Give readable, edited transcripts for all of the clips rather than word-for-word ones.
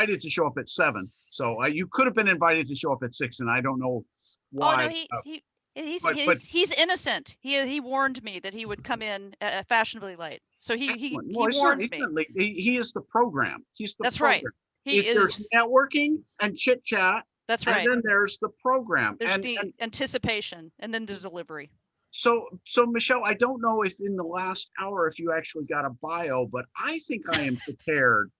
invited to show up at 7. So you could have been invited to show up at 6, and I don't know why. Oh no, but he's innocent. He warned me that he would come in fashionably late. So he warned me. Late. He is the program. He's the That's program. right. He is. There's networking and chit chat. That's right. And then there's the program. There's the anticipation and then the delivery. So Michelle, I don't know if in the last hour if you actually got a bio, but I think I am prepared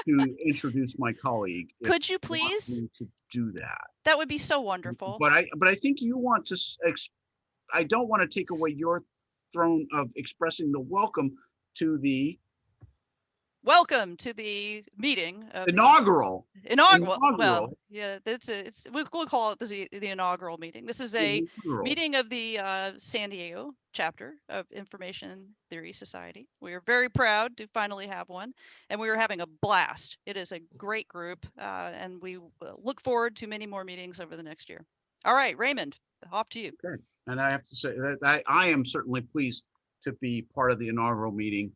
to introduce my colleague. Could you please to do that? That would be so wonderful. But I think you want to. I don't want to take away your throne of expressing the welcome to the meeting. Inaugural. Well, yeah, we'll call it the inaugural meeting. This is a meeting of the San Diego chapter of Information Theory Society. We are very proud to finally have one, and we are having a blast. It is a great group, and we look forward to many more meetings over the next year. All right, Raymond, off to you. Okay. And I have to say that I am certainly pleased to be part of the inaugural meeting.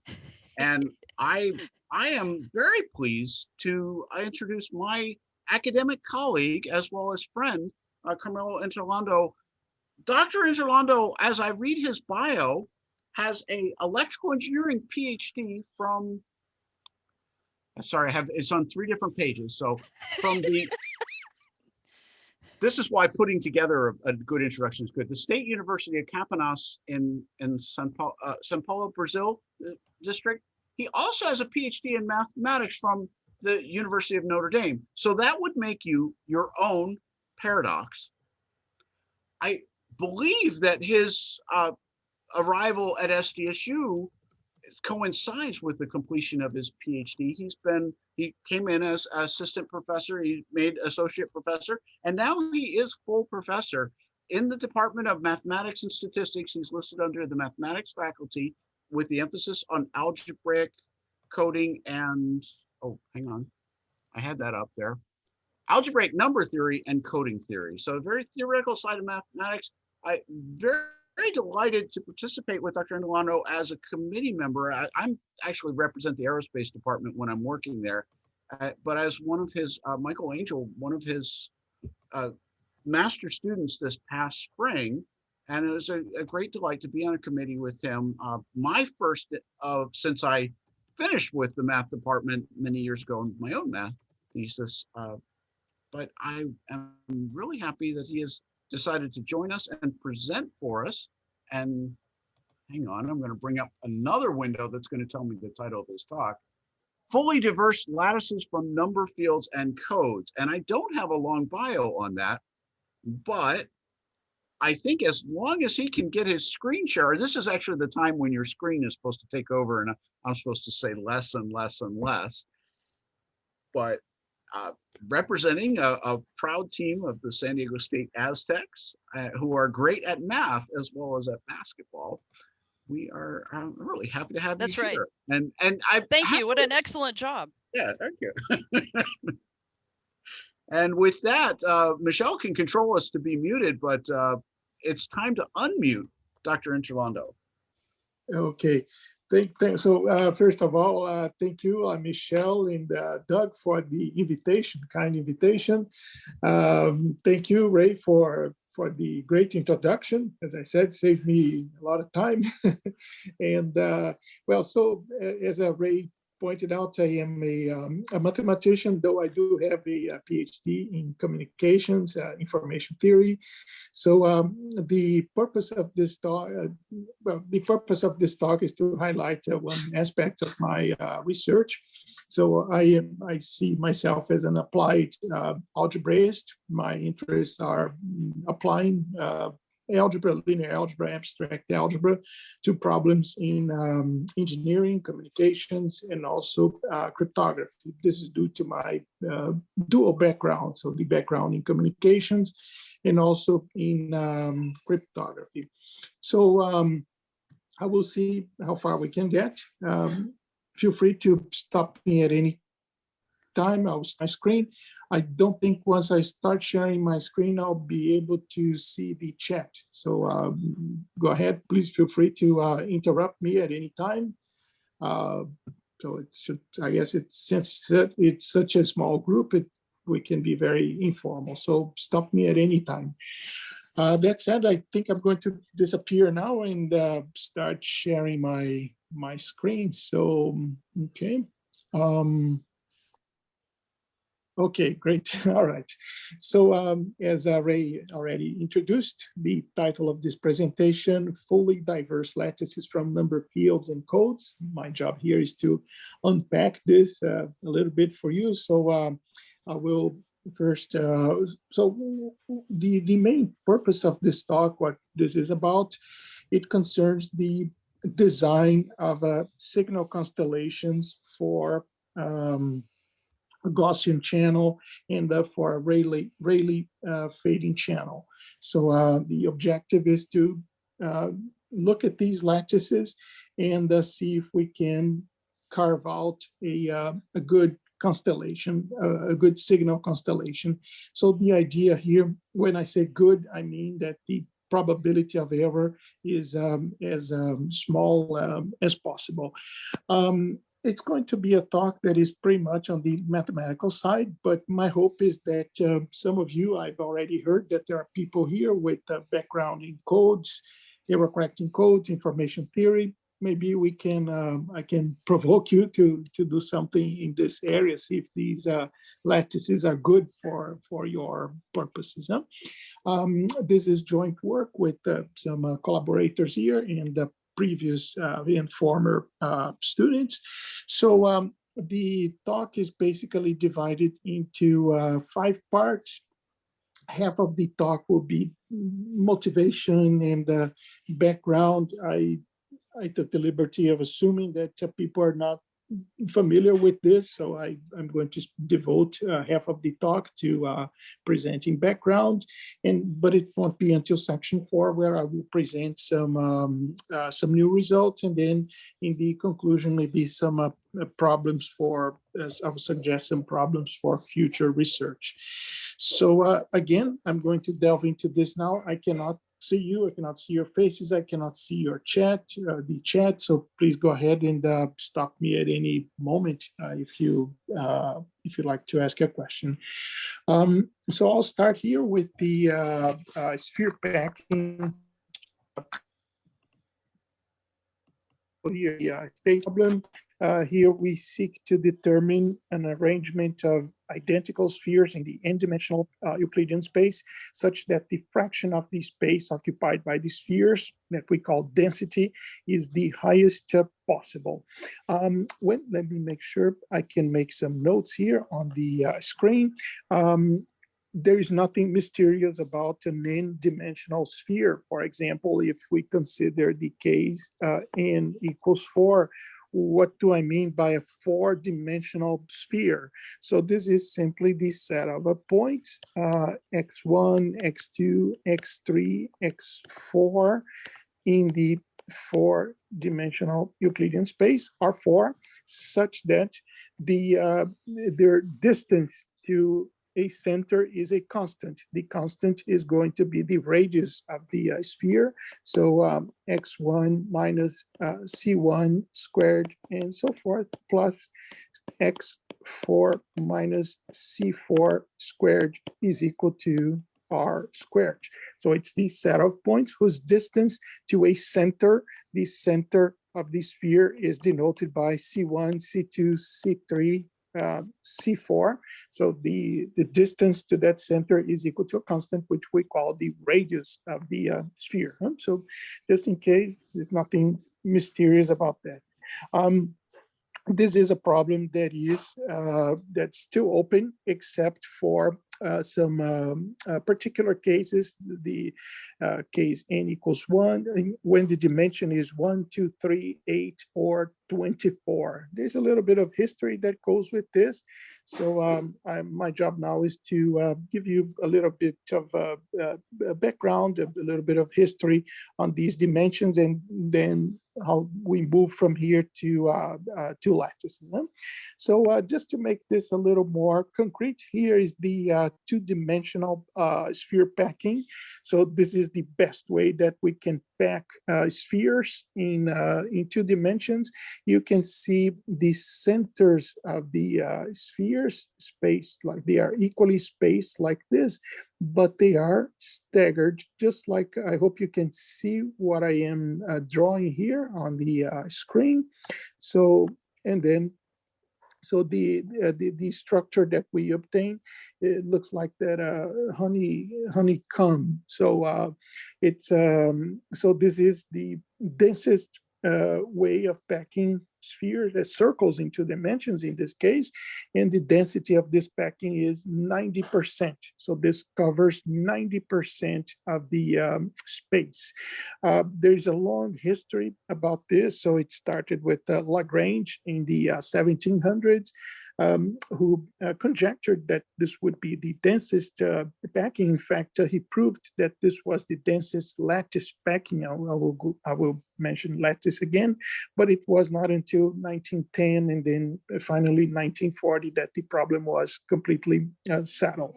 And I am very pleased to introduce my academic colleague as well as friend, Carmelo Interlando. Dr. Interlando, as I read his bio, has an electrical engineering PhD from, sorry, it's on 3 different pages. So from the, this is why putting together a good introduction is good. The State University of Campinas in São Paulo, Brazil district. He also has a PhD in mathematics from the University of Notre Dame. So that would make you your own paradox. I believe that his arrival at SDSU coincides with the completion of his PhD. He came in as assistant professor, he made associate professor, and now he is full professor in the Department of Mathematics and Statistics. He's listed under the mathematics faculty with the emphasis on algebraic coding and, oh, hang on, I had that up there. Algebraic number theory and coding theory. So a very theoretical side of mathematics. I'm very delighted to participate with Dr. Interlando as a committee member. I'm actually represent the aerospace department when I'm working there, but as one of his, Michael Angel, one of his master students this past spring, and it was a great delight to be on a committee with him. My first since I finished with the math department many years ago in my own math thesis, but I am really happy that he has decided to join us and present for us. And hang on, I'm going to bring up another window that's going to tell me the title of his talk. Fully diverse lattices from number fields and codes. And I don't have a long bio on that, but I think as long as he can get his screen share, this is actually the time when your screen is supposed to take over and I'm supposed to say less and less and less. But representing a proud team of the San Diego State Aztecs, who are great at math as well as at basketball. I'm really happy to have you here. That's right. And I thank you. What an excellent job. Yeah, thank you. And with that, Michelle can control us to be muted, but it's time to unmute Dr. Interlando. Okay. So first of all, thank you, Michelle and Doug, for the invitation, kind invitation. Thank you, Ray, for the great introduction. As I said, saved me a lot of time. And well, so as Ray pointed out, I am a mathematician, though I do have a PhD in communications, information theory. So the purpose of this talk, is to highlight one aspect of my research. So I see myself as an applied algebraist. My interests are applying algebra, linear algebra, abstract algebra to problems in engineering, communications, and also cryptography. This is due to my dual background, so the background in communications and also in cryptography. So I will see how far we can get. Feel free to stop me at any time. I'll start my screen. I don't think once I start sharing my screen, I'll be able to see the chat. So go ahead, please feel free to interrupt me at any time. So it should, I guess since it's such a small group, we can be very informal. So stop me at any time. That said, I think I'm going to disappear now and start sharing my screen. So, okay. Okay, great. All right. So as Ray already introduced, the title of this presentation, Fully Diverse Lattices from Number Fields and Codes. My job here is to unpack this a little bit for you. So I will first, so the main purpose of this talk, what this is about, it concerns the design of signal constellations for a Gaussian channel and for a Rayleigh fading channel. So the objective is to look at these lattices and see if we can carve out a good constellation, a good signal constellation. So the idea here, when I say good, I mean that the probability of error is as small as possible. It's going to be a talk that is pretty much on the mathematical side, but my hope is that some of you, I've already heard that there are people here with a background in codes, error correcting codes, information theory. Maybe we can, I can provoke you to do something in this area, see if these lattices are good for your purposes. Huh? This is joint work with some collaborators here and the previous and former students. So the talk is basically divided into 5 parts. Half of the talk will be motivation and background. I took the liberty of assuming that people are not familiar with this, so I'm going to devote half of the talk to presenting background, but it won't be until section 4 where I will present some new results, and then in the conclusion maybe some problems for, as I would suggest, some problems for future research. So again, I'm going to delve into this now. I cannot see you, I cannot see your faces, I cannot see your chat, the chat. So please go ahead and stop me at any moment if you'd like to ask a question. So I'll start here with the sphere packing. Here, state problem. Here we seek to determine an arrangement of identical spheres in the n-dimensional Euclidean space, such that the fraction of the space occupied by the spheres that we call density is the highest possible. Let me make sure I can make some notes here on the screen. There is nothing mysterious about an n-dimensional sphere. For example, if we consider the case n equals 4, what do I mean by a 4-dimensional sphere? So this is simply the set of points, x1, x2, x3, x4 in the 4-dimensional Euclidean space, R4, such that their distance to a center is a constant. The constant is going to be the radius of the sphere. So x1 minus c1 squared and so forth, plus x4 minus c4 squared is equal to r squared. So it's the set of points whose distance to a center, the center of the sphere is denoted by c1, c2, c3, C4. So the distance to that center is equal to a constant, which we call the radius of the sphere. So just in case, there's nothing mysterious about that. This is a problem that is that's still open, except for some particular cases. The case n equals 1, when the dimension is 1, 2, 3, 8, or 24. There's a little bit of history that goes with this. So my job now is to give you a little bit of background, a little bit of history on these dimensions, and then how we move from here to lattices. Huh? So just to make this a little more concrete, here is the two-dimensional sphere packing. So this is the best way that we can pack spheres in 2 dimensions. You can see the centers of the spheres spaced like they are equally spaced like this, but they are staggered, just like I hope you can see what I am drawing here on the screen. So, and then so the structure that we obtain, it looks like that honeycomb. So it's so this is the densest way of packing sphere, the circles in 2 dimensions in this case, and the density of this packing is 90%. So this covers 90% of the space. There's a long history about this. So it started with Lagrange in the 1700s, who conjectured that this would be the densest packing. In fact, he proved that this was the densest lattice packing. I will mention lattice again, but it was not until 1910 and then finally 1940 that the problem was completely settled.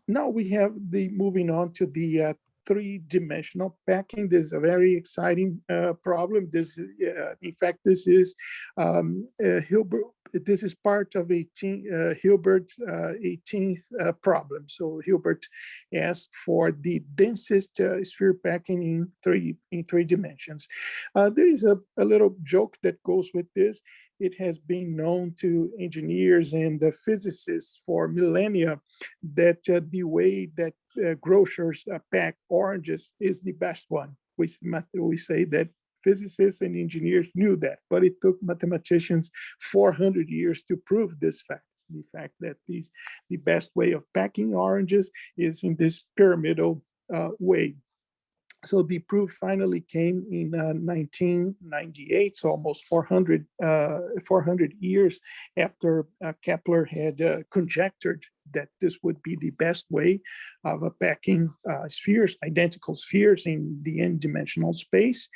Now we have the moving on to the 3-dimensional packing. This is a very exciting problem. This, in fact, this is Hilbert. This is part of Hilbert's 18th problem. So Hilbert asked for the densest sphere packing in three dimensions. There is a little joke that goes with this. It has been known to engineers and physicists for millennia that the way that grocers pack oranges is the best one. We say that physicists and engineers knew that, but it took mathematicians 400 years to prove this fact. The fact that the best way of packing oranges is in this pyramidal way. So the proof finally came in 1998, so almost 400 years after Kepler had conjectured that this would be the best way of packing spheres, identical spheres in the n-dimensional space.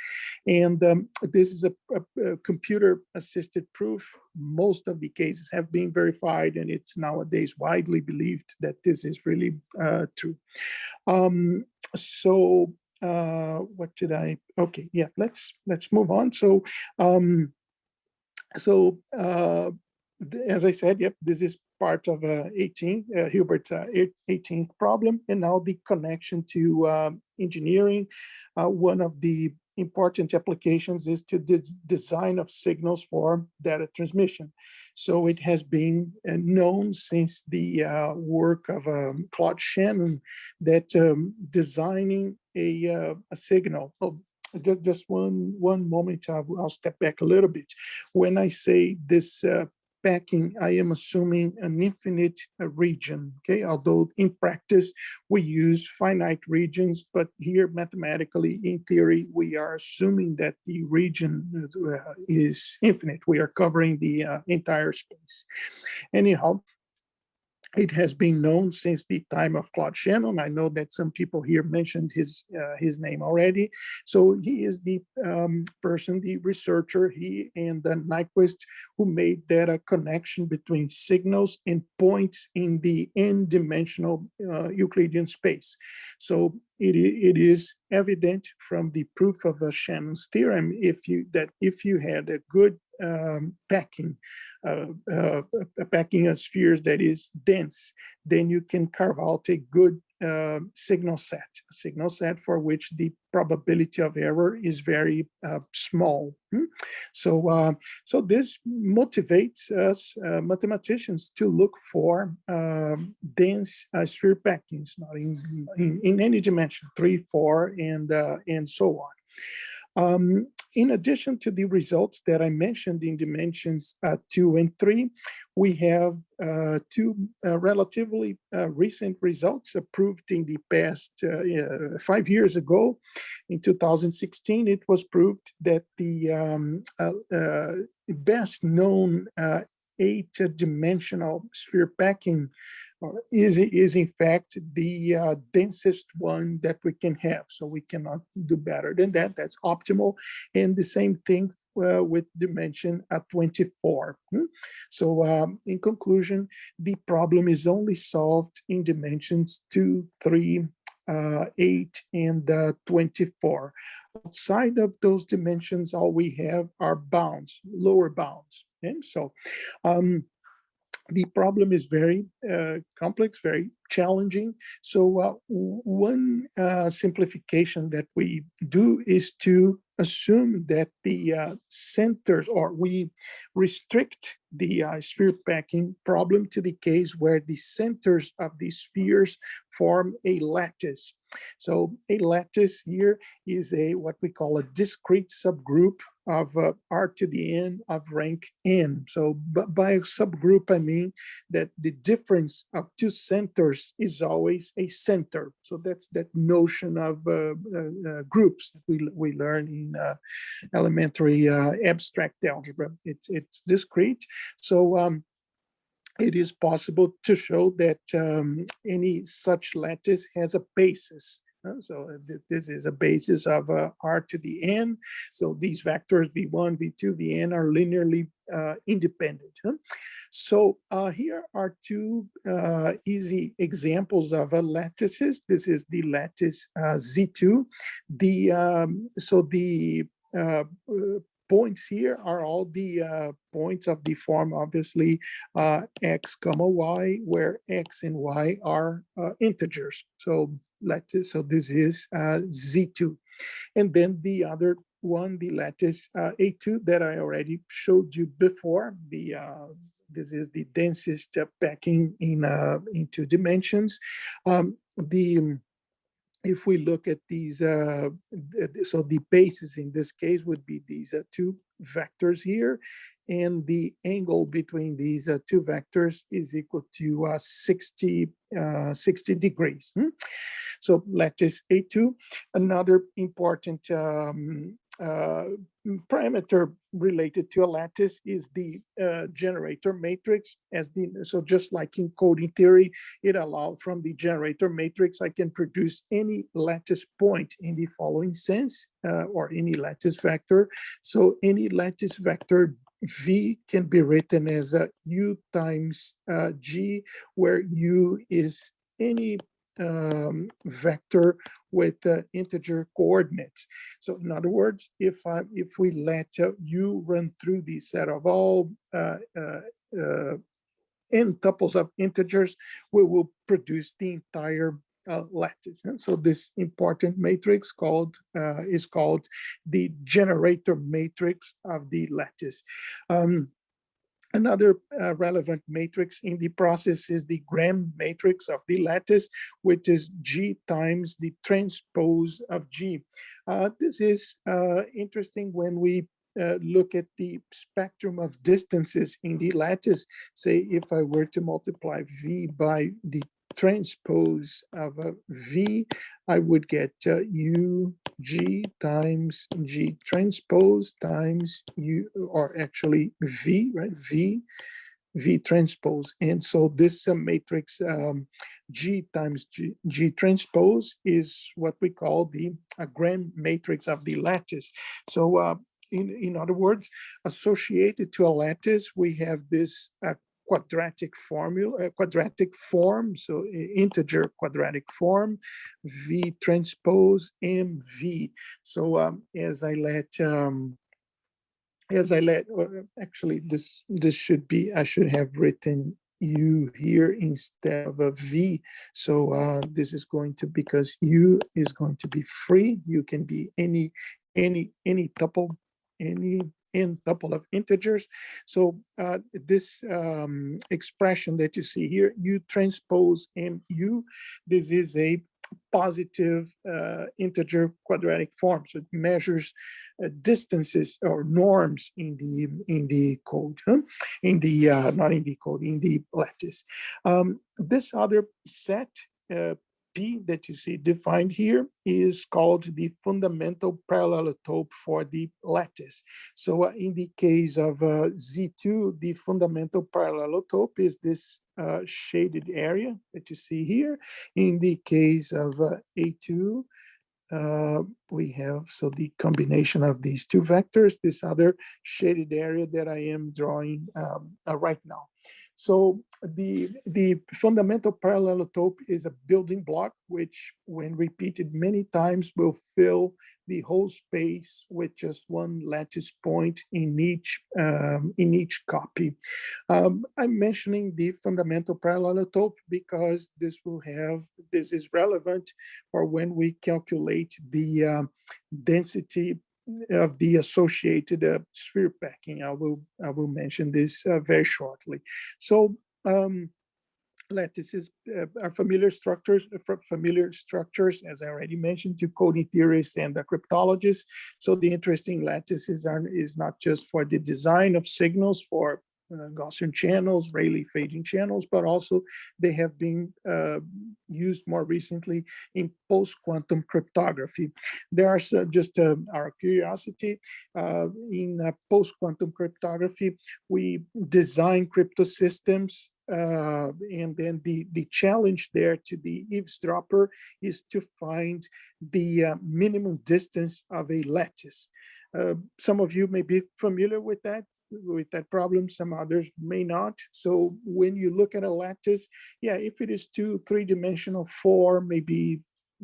And this is a computer-assisted proof. Most of the cases have been verified, and it's nowadays widely believed that this is really true. What did I? Okay, yeah. Let's move on. So, as I said, yep, this is part of Hilbert's 18th problem, and now the connection to engineering. One of the important applications is to design of signals for data transmission. So it has been known since the work of Claude Shannon that designing a signal. Oh, just one moment, I'll step back a little bit. When I say this packing, I am assuming an infinite region, okay? Although in practice, we use finite regions, but here mathematically, in theory, we are assuming that the region is infinite. We are covering the entire space. Anyhow, it has been known since the time of Claude Shannon. I know that some people here mentioned his name already. So he is the person, the researcher, he and Nyquist, who made that connection between signals and points in the n-dimensional Euclidean space. So it is evident from the proof of Shannon's theorem if you had a good packing of spheres that is dense, then you can carve out a good signal set for which the probability of error is very small. So this motivates us mathematicians to look for dense sphere packings, not in any dimension, 3, 4, and so on. In addition to the results that I mentioned in dimensions 2 and 3, we have 2 relatively recent results approved in the past 5 years ago. In 2016, it was proved that the best known 8-dimensional sphere packing is in fact the densest one that we can have. So we cannot do better than that. That's optimal. And the same thing with dimension at 24. So in conclusion, the problem is only solved in dimensions 2, 3, 8, and 24. Outside of those dimensions, all we have are bounds, lower bounds. And so the problem is very complex, very challenging. So one simplification that we do is to assume that the centers, or we restrict the sphere packing problem to the case where the centers of the spheres form a lattice. So a lattice here is what we call a discrete subgroup of R to the n of rank n. So by subgroup, I mean that the difference of two centers is always a center. So that's that notion of groups that we learn in elementary abstract algebra. It's discrete. So it is possible to show that any such lattice has a basis. So this is a basis of R to the n. So these vectors v1, v2, vn are linearly independent. So here are two easy examples of lattices. This is the lattice Z2. So the points here are all the points of the form, obviously, x comma y, where x and y are integers. So lattice, so this is Z2. And then the other one, the lattice A2 that I already showed you before. This is the densest packing in 2 dimensions. If we look at these, so the basis in this case would be these 2 vectors here, and the angle between these 2 vectors is equal to 60 degrees. So lattice A2, another important parameter related to a lattice is the generator matrix. So just like in coding theory, it allows from the generator matrix, I can produce any lattice point in the following sense, or any lattice vector. So any lattice vector V can be written as U times G, where U is any vector with integer coordinates. So in other words, if we let U run through the set of all n tuples of integers, we will produce the entire lattice. And so this important matrix is called the generator matrix of the lattice. Another relevant matrix in the process is the Gram matrix of the lattice, which is G times the transpose of G. This is interesting when we look at the spectrum of distances in the lattice. Say if I were to multiply V by the transpose of V, I would get U G times G transpose times U, or actually V, right? V transpose. And so this matrix G times G transpose is what we call the Gram matrix of the lattice. So in other words, associated to a lattice, we have this quadratic form, so integer quadratic form, V transpose MV. So actually this should be, I should have written U here instead of a V. So this is going to, because U is going to be free. You can be any tuple, any n tuple of integers. So this expression that you see here, U transpose MU, this is a positive integer quadratic form. So it measures distances or norms in the code, in the not in the code, in the lattice. This other set P that you see defined here is called the fundamental parallelotope for the lattice. So in the case of Z2, the fundamental parallelotope is this shaded area that you see here. In the case of A2, we have, so the combination of these two vectors, this other shaded area that I am drawing right now. So the fundamental parallelotope is a building block, which when repeated many times will fill the whole space with just one lattice point in each copy. I'm mentioning the fundamental parallelotope because this is relevant for when we calculate the density of the associated sphere packing. I will mention this very shortly. So lattices are familiar structures, as I already mentioned, to coding theorists and the cryptologists. So the interesting lattices is not just for the design of signals for Gaussian channels, Rayleigh fading channels, but also they have been used more recently in post-quantum cryptography. There are just our curiosity. In post-quantum cryptography, we design crypto systems, and then the challenge there to the eavesdropper is to find the minimum distance of a lattice. Some of you may be familiar with that problem, some others may not. So when you look at a lattice, yeah, if it is 2, 3-dimensional, 4, maybe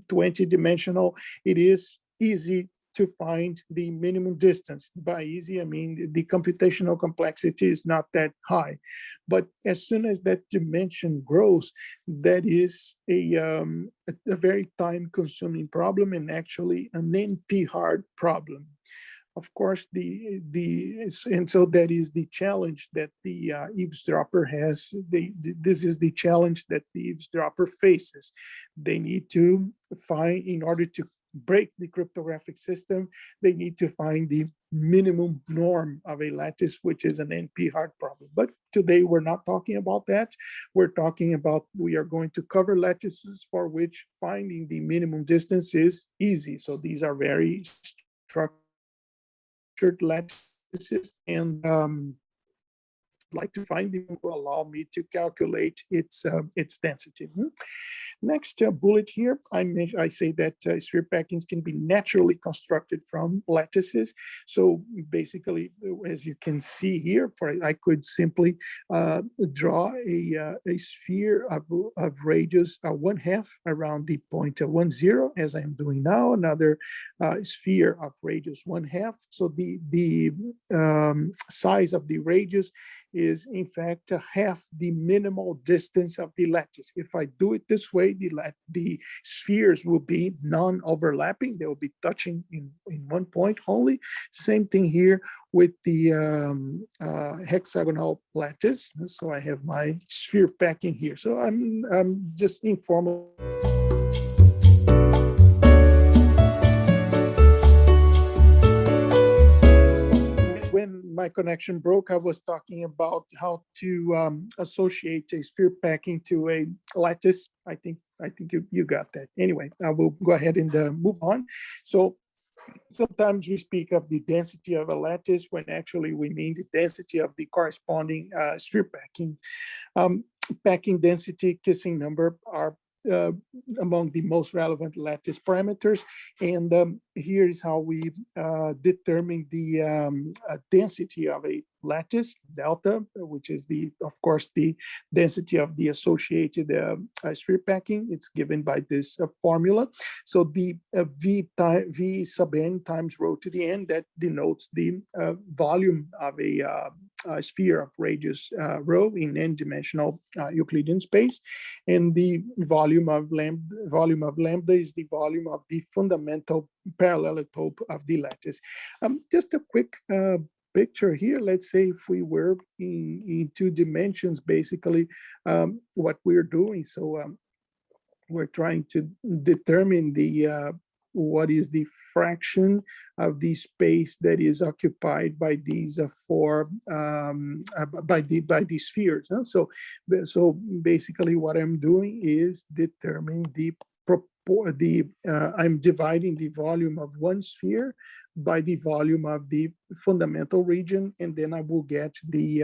20-dimensional, it is easy to find the minimum distance. By easy, I mean the computational complexity is not that high. But as soon as that dimension grows, that is a very time-consuming problem and actually an NP-hard problem. Of course, and so that is the challenge that the eavesdropper has. This is the challenge that the eavesdropper faces. They need to find, in order to break the cryptographic system, they need to find the minimum norm of a lattice, which is an NP-hard problem. But today we're not talking about that. We're talking about, we are going to cover lattices for which finding the minimum distance is easy. So these are very structured lattices, and like to find them will allow me to calculate its density. Next bullet here, I say that sphere packings can be naturally constructed from lattices. So basically, as you can see here, I could simply draw a sphere of radius 1/2 around the point 10, as I'm doing now. Another sphere of radius 1/2. So the size of the radius is in fact half the minimal distance of the lattice. If I do it this way, the spheres will be non-overlapping. They will be touching in one point only. Same thing here with the hexagonal lattice. So I have my sphere packing here. So I'm just informal. When my connection broke, I was talking about how to associate a sphere packing to a lattice. I think you got that. Anyway, I will go ahead and move on. So sometimes we speak of the density of a lattice when actually we mean the density of the corresponding sphere packing. Packing density, kissing number are among the most relevant lattice parameters. And here is how we determine the density of a lattice, delta, which is of course, the density of the associated sphere packing. It's given by this formula. So the V sub n times rho to the n, that denotes the volume of a sphere of radius rho in n-dimensional Euclidean space, and the volume of lambda is the volume of the fundamental parallelotope of the lattice. Just a quick picture here. Let's say if we were in 2 dimensions, basically what we're doing. So we're trying to determine what is the fraction of the space that is occupied by these by these spheres. So basically what I'm doing is determining the I'm dividing the volume of one sphere by the volume of the fundamental region, and then I will get the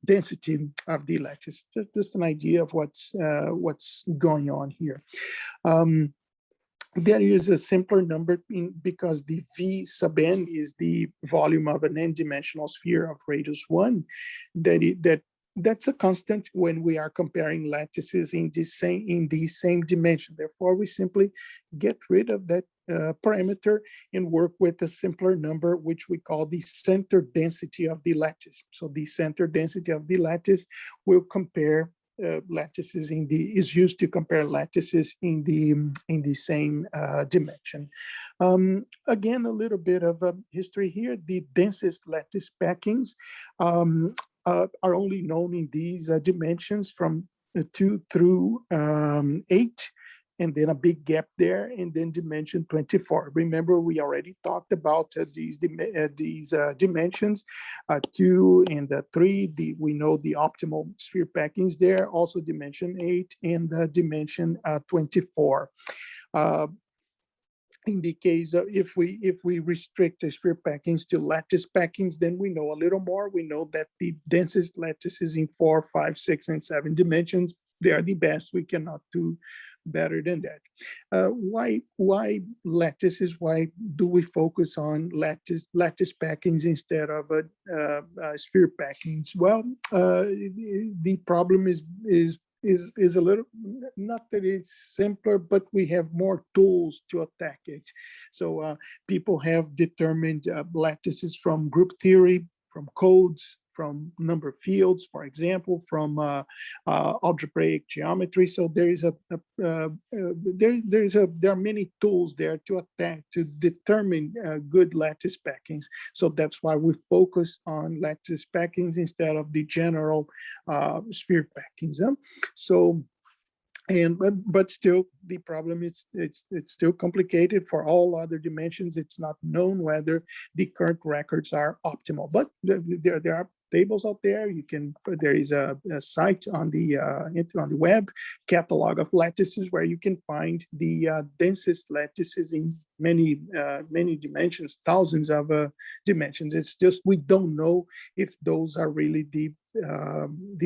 density of the lattice. Just an idea of what's going on here. There is a simpler number because the V sub n is the volume of an n-dimensional sphere of radius 1. That's a constant when we are comparing lattices in the same dimension. Therefore, we simply get rid of that parameter and work with a simpler number, which we call the center density of the lattice. So the center density of the lattice will compare lattices is used to compare lattices in the same dimension. Again, a little bit of history here. The densest lattice packings are only known in these dimensions from 2 through 8. And then a big gap there, and then dimension 24. Remember, we already talked about these dimensions, 2 and 3. We know the optimal sphere packings there, also dimension 8 and dimension 24. In the case of if we restrict the sphere packings to lattice packings, then we know a little more. We know that the densest lattices in 4, 5, 6, and 7 dimensions, they are the best. We cannot do better than that. Why lattices? Why do we focus on lattice packings instead of sphere packings? Well, the problem is a little, not that it's simpler, but we have more tools to attack it. So people have determined lattices from group theory, from codes, from number fields, for example, from algebraic geometry. So there are many tools there to attack, to determine good lattice packings. So that's why we focus on lattice packings instead of the general sphere packings. So, but still, the problem is it's still complicated. For all other dimensions, it's not known whether the current records are optimal. But there are tables out there. There is a site on the web, catalog of lattices, where you can find the densest lattices in many dimensions, thousands of dimensions. It's just we don't know if those are really the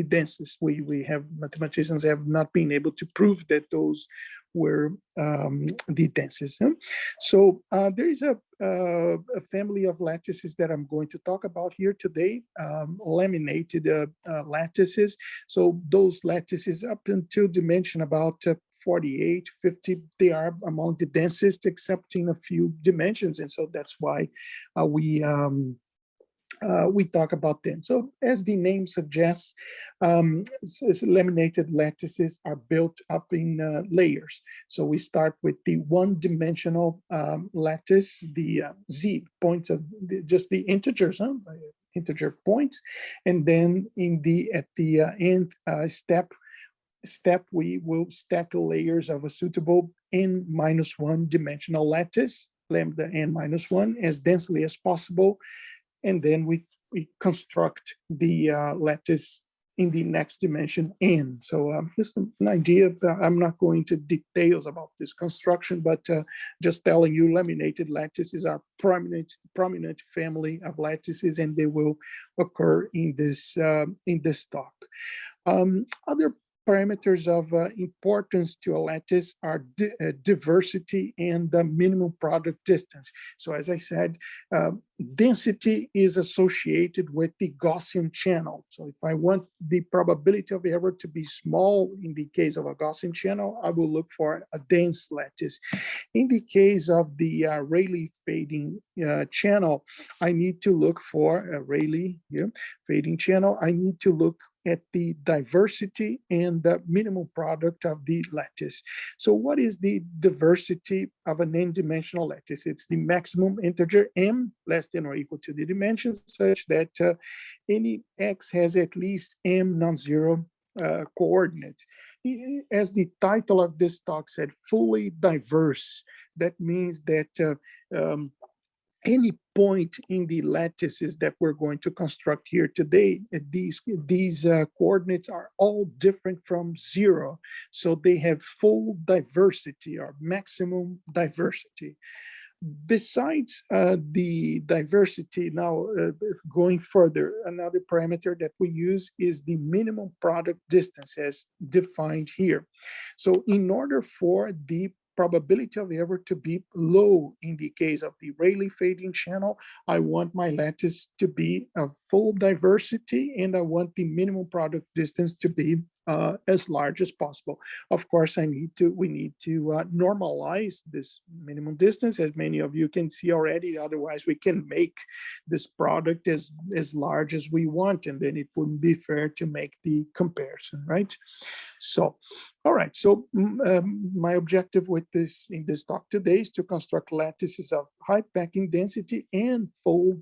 densest. We have mathematicians have not been able to prove that those were the densest. So there is a family of lattices that I'm going to talk about here today, laminated lattices. So those lattices up until dimension about 48, 50, they are among the densest, except in a few dimensions. And so that's why we talk about them. So as the name suggests, laminated lattices are built up in layers. So we start with the one-dimensional lattice, the z points of just the integers, integer points, and then at the nth step, we will stack layers of a suitable n-1 dimensional lattice, lambda n-1, as densely as possible. And then we construct the lattice in the next dimension n. So just an idea. I'm not going into details about this construction, but just telling you, laminated lattices are prominent family of lattices, and they will occur in this talk. Other parameters of importance to a lattice are diversity and the minimum product distance. So as I said, density is associated with the Gaussian channel. So if I want the probability of error to be small in the case of a Gaussian channel, I will look for a dense lattice. In the case of the Rayleigh fading channel, I need to look for a Rayleigh fading channel. I need to look at the diversity and the minimum product of the lattice. So what is the diversity of an n-dimensional lattice? It's the maximum integer m less than or equal to the dimensions, such that any x has at least m non-zero coordinates. As the title of this talk said, fully diverse. That means that any point in the lattices that we're going to construct here today, these coordinates are all different from 0. So they have full diversity or maximum diversity. Besides the diversity, now going further, another parameter that we use is the minimum product distance as defined here. So in order for the probability of error to be low in the case of the Rayleigh fading channel, I want my lattice to be a full diversity, and I want the minimum product distance to be as large as possible. Of course, we need to normalize this minimum distance, as many of you can see already. Otherwise, we can make this product as large as we want, and then it wouldn't be fair to make the comparison, right? So, all right. So my objective with this in this talk today is to construct lattices of high packing density and full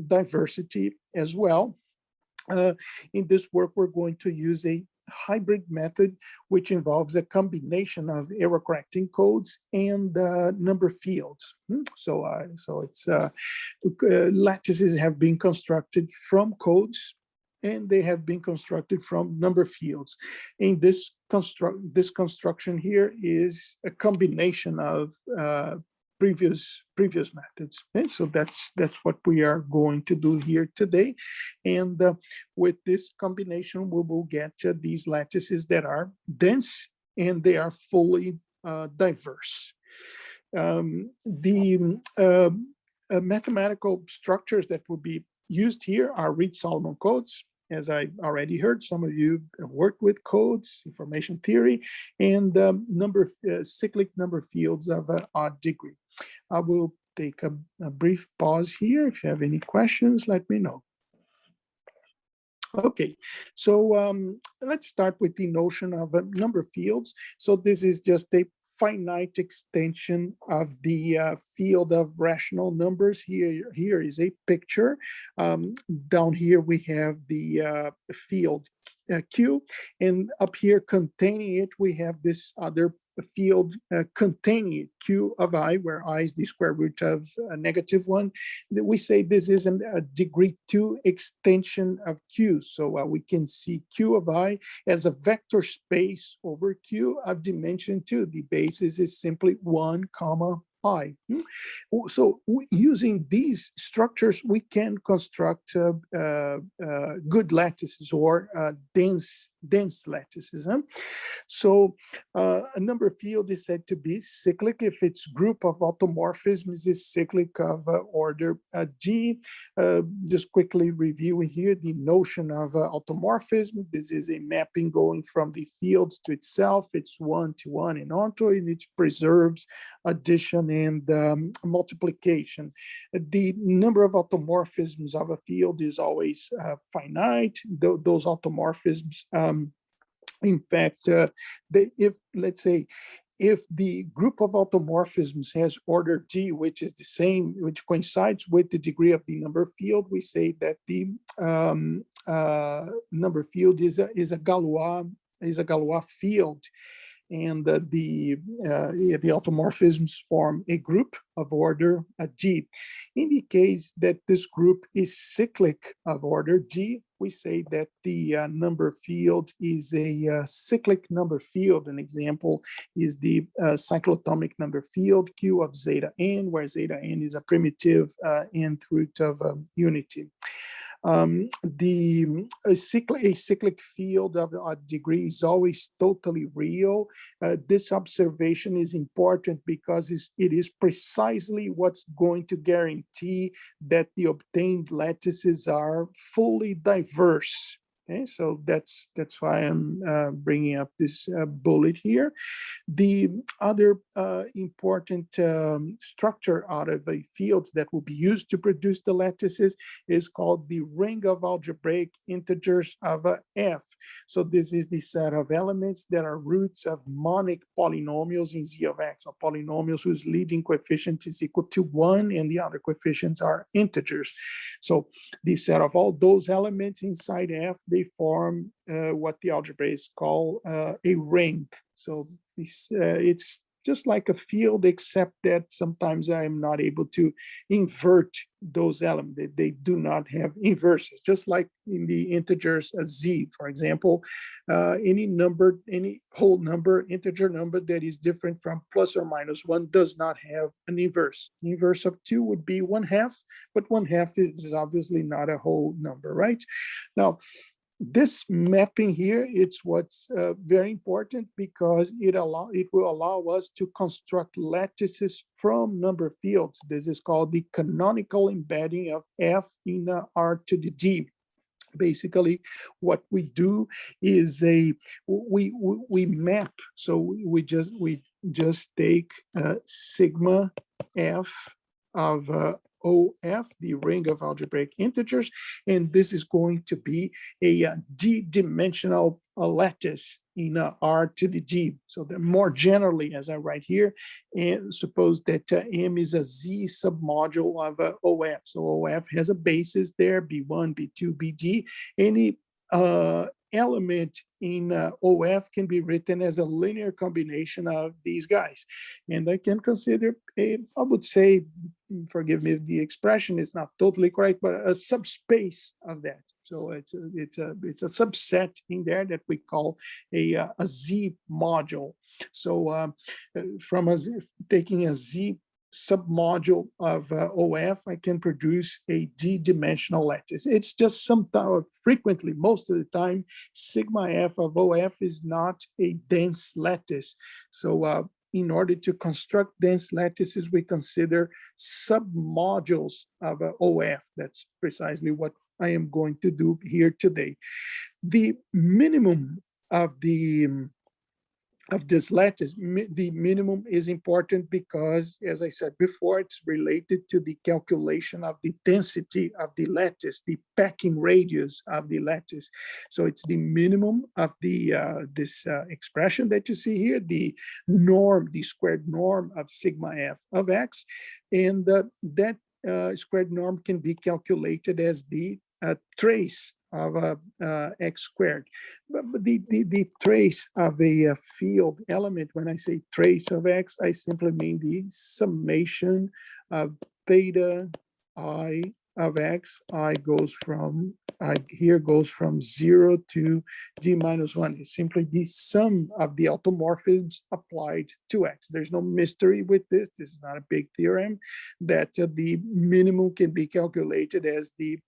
diversity as well. In this work, we're going to use a hybrid method, which involves a combination of error correcting codes and number fields. So it's lattices have been constructed from codes, and they have been constructed from number fields. In this construction here is a combination of previous methods. Okay? So that's what we are going to do here today. And with this combination, we will get these lattices that are dense and they are fully diverse. The mathematical structures that will be used here are Reed-Solomon codes. As I already heard, some of you have worked with codes, information theory, and cyclic number fields of an odd degree. I will take a brief pause here. If you have any questions, let me know. Okay, so let's start with the notion of number fields. So this is just a finite extension of the field of rational numbers. Here is a picture. Down here we have the field Q, and up here containing it, we have this other field containing it, Q of I, where I is the square root of -1. We say this is a degree 2 extension of Q. So we can see Q of I as a vector space over Q of dimension 2. The basis is simply 1, I. So using these structures, we can construct good lattices or dense lattices. So a number field is said to be cyclic if its group of automorphisms is cyclic of order D. Just quickly review here the notion of automorphism. This is a mapping going from the fields to itself. It's 1 to 1 and onto, and it preserves addition and multiplication. The number of automorphisms of a field is always finite. Those automorphisms, in fact, let's say, if the group of automorphisms has order D, which is the same, which coincides with the degree of the number field, we say that the number field is a Galois field. And the automorphisms form a group of order D. In the case that this group is cyclic of order D, we say that the number field is a cyclic number field. An example is the cyclotomic number field Q of zeta n, where zeta n is a primitive nth root of unity. A cyclic field of odd degree is always totally real. This observation is important because it is precisely what's going to guarantee that the obtained lattices are fully diverse. Okay, so that's why I'm bringing up this bullet here. The other important structure out of a field that will be used to produce the lattices is called the ring of algebraic integers of F. So this is the set of elements that are roots of monic polynomials in Z of X, or polynomials whose leading coefficient is equal to 1 and the other coefficients are integers. So the set of all those elements inside F, they form what the algebraists call a ring. So it's just like a field, except that sometimes I am not able to invert those elements. They do not have inverses, just like in the integers a z, for example. Any number, any whole number, integer number that is different from plus or minus 1 does not have an inverse. The inverse of 2 would be 1/2, but 1/2 is obviously not a whole number, right? Now, this mapping here, it's what's very important, because it will allow us to construct lattices from number fields. This is called the canonical embedding of f in R to the d. Basically, what we do is we map. So we just take sigma f of OF, the ring of algebraic integers, and this is going to be a d-dimensional lattice in R to the d. So that more generally, as I write here, and suppose that M is a Z submodule of OF. So OF has a basis there, B1, B2, BD. Any element in OF can be written as a linear combination of these guys. And I can consider I would say, forgive me if the expression is not totally correct, but a subspace of that. So it's a subset in there that we call a Z module. So from taking a Z submodule of OF, I can produce a d-dimensional lattice. It's just sometimes, frequently, most of the time, sigma f of OF is not a dense lattice. So in order to construct dense lattices, we consider submodules of OF. That's precisely what I am going to do here today. The minimum of this lattice, the minimum is important because, as I said before, it's related to the calculation of the density of the lattice, the packing radius of the lattice. So it's the minimum of the this expression that you see here, the norm, the squared norm of sigma f of x, and that squared norm can be calculated as the trace of x squared. But the trace of a field element, when I say trace of x, I simply mean the summation of theta I of x. Here goes from 0 to d minus 1. It's simply the sum of the automorphisms applied to x. There's no mystery with this. This is not a big theorem, that the minimum can be calculated as the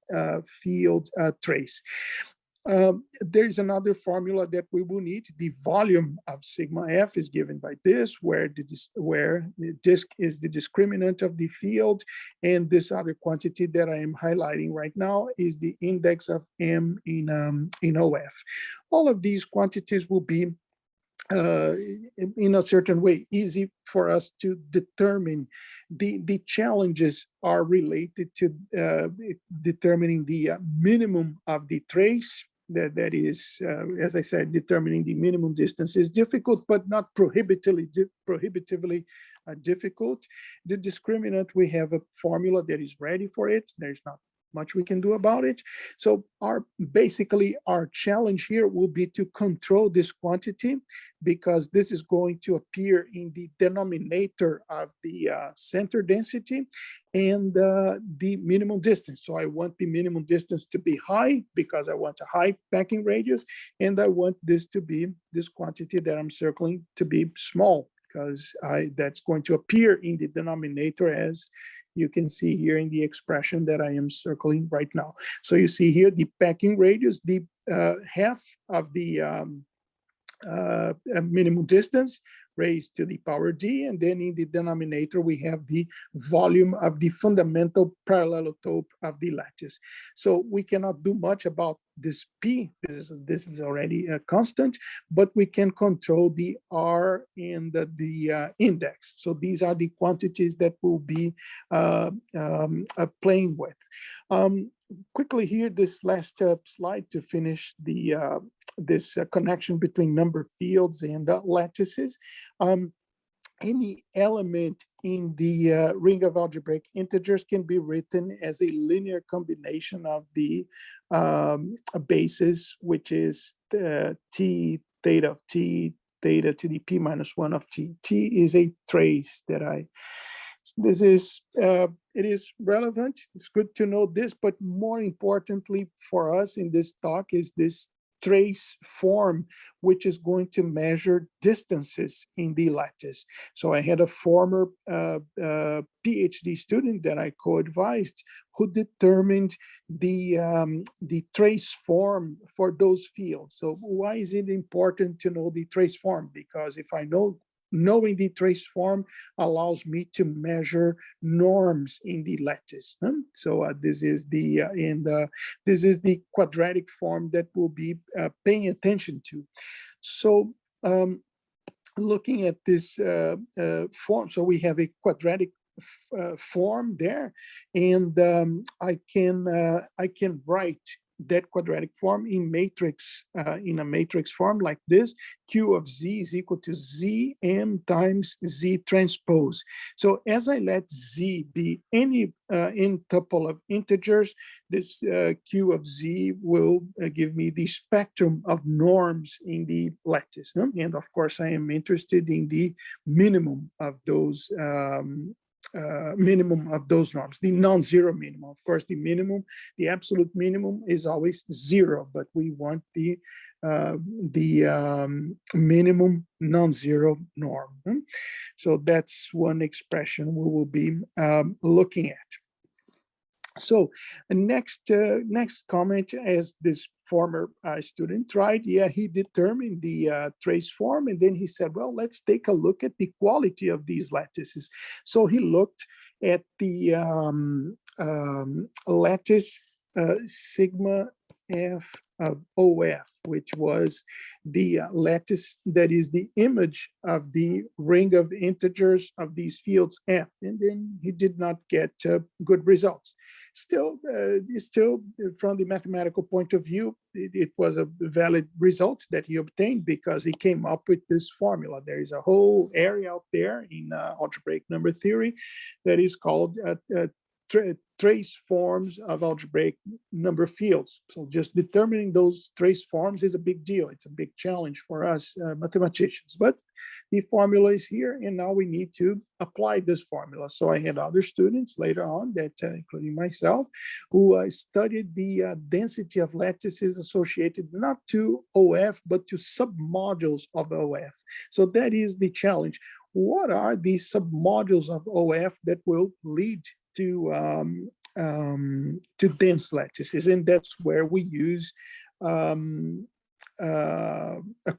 field trace. There's another formula that we will need. The volume of sigma f is given by this, where the disk is the discriminant of the field, and this other quantity that I am highlighting right now is the index of m in OF. All of these quantities will be in a certain way easy for us to determine. The challenges are related to determining the minimum of the trace. That is, as I said, determining the minimum distance is difficult, but not prohibitively difficult. The discriminant, we have a formula that is ready for it. There's not much we can do about it. So basically our challenge here will be to control this quantity, because this is going to appear in the denominator of the center density and the minimum distance. So I want the minimum distance to be high because I want a high packing radius, and I want this quantity that I'm circling to be small, because that's going to appear in the denominator, as you can see here in the expression that I am circling right now. So you see here the packing radius, the half of the minimum distance raised to the power d, and then in the denominator we have the volume of the fundamental parallelotope of the lattice. So we cannot do much about this p. This is already a constant, but we can control the r and the index. So these are the quantities that we'll be playing with. Quickly here, this last slide to finish this connection between number fields and lattices. Any element in the ring of algebraic integers can be written as a linear combination of the basis, which is t theta of t, theta to the p minus 1 of t. T is a trace that this is, it is relevant. It's good to know this, but more importantly for us in this talk is this trace form, which is going to measure distances in the lattice. So I had a former PhD student that I co-advised who determined the trace form for those fields. So why is it important to know the trace form? Because if I knowing the trace form allows me to measure norms in the lattice. So this is the this is the quadratic form that we'll be paying attention to. So looking at this form, so we have a quadratic form there, and I can write that quadratic form in matrix in a matrix form like this. Q of z is equal to zm times z transpose. So as I let z be any in tuple of integers, this Q of z will give me the spectrum of norms in the lattice. And of course, I am interested in the minimum of those norms, the non-zero minimum. Of course, the minimum, the absolute minimum is always 0, but we want the minimum non-zero norm. So that's one expression we will be looking at. So next comment, as this former student tried, he determined the trace form, and then he said, well, let's take a look at the quality of these lattices. So he looked at the lattice sigma f of OF, which was the lattice that is the image of the ring of integers of these fields F, and then he did not get good results. Still from the mathematical point of view, it was a valid result that he obtained because he came up with this formula. There is a whole area out there in algebraic number theory that is called trace forms of algebraic number fields. So just determining those trace forms is a big deal. It's a big challenge for us mathematicians, but the formula is here, and now we need to apply this formula. So I had other students later on that, including myself, who studied the density of lattices associated not to OF, but to submodules of OF. So that is the challenge. What are the submodules of OF that will lead to dense lattices? And that's where we use a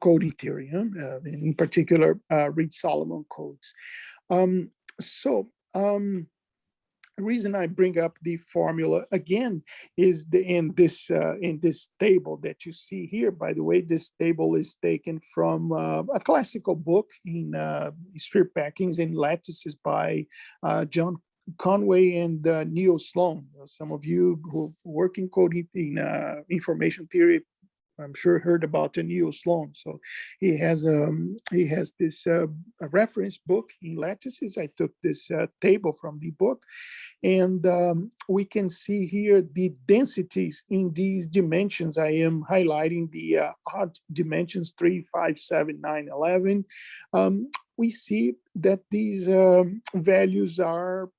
coding theory, in particular Reed-Solomon codes. The reason I bring up the formula again is in this table that you see here. By the way, this table is taken from a classical book in sphere packings and lattices by John Conway and Neil Sloan. Some of you who work in coding in information theory, I'm sure, heard about Neil Sloan. So he has this reference book in lattices. I took this table from the book, and we can see here the densities in these dimensions. I am highlighting the odd dimensions 3, 5, 7, 9, 11. We see that these values are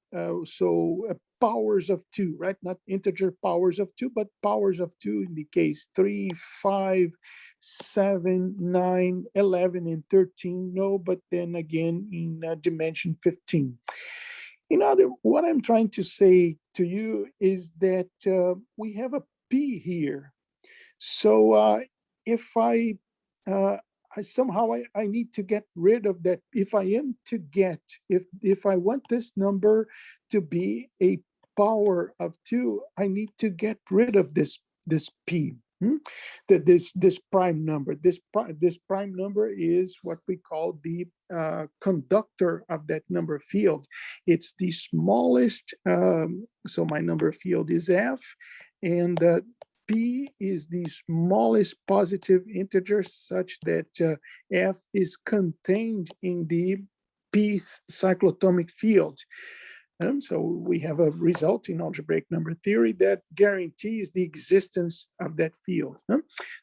powers of 2, right? Not integer powers of 2, but powers of 2 in the case 3, 5, 7, 9, 11, and 13. No, but then again in dimension 15. What I'm trying to say to you is that we have a P here. So if I somehow I need to get rid of that. If I want this number to be a power of 2, I need to get rid of this P. This prime number. This prime number is what we call the conductor of that number field. It's the smallest. So my number field is F, and P is the smallest positive integer such that F is contained in the Pth cyclotomic field. So we have a result in algebraic number theory that guarantees the existence of that field.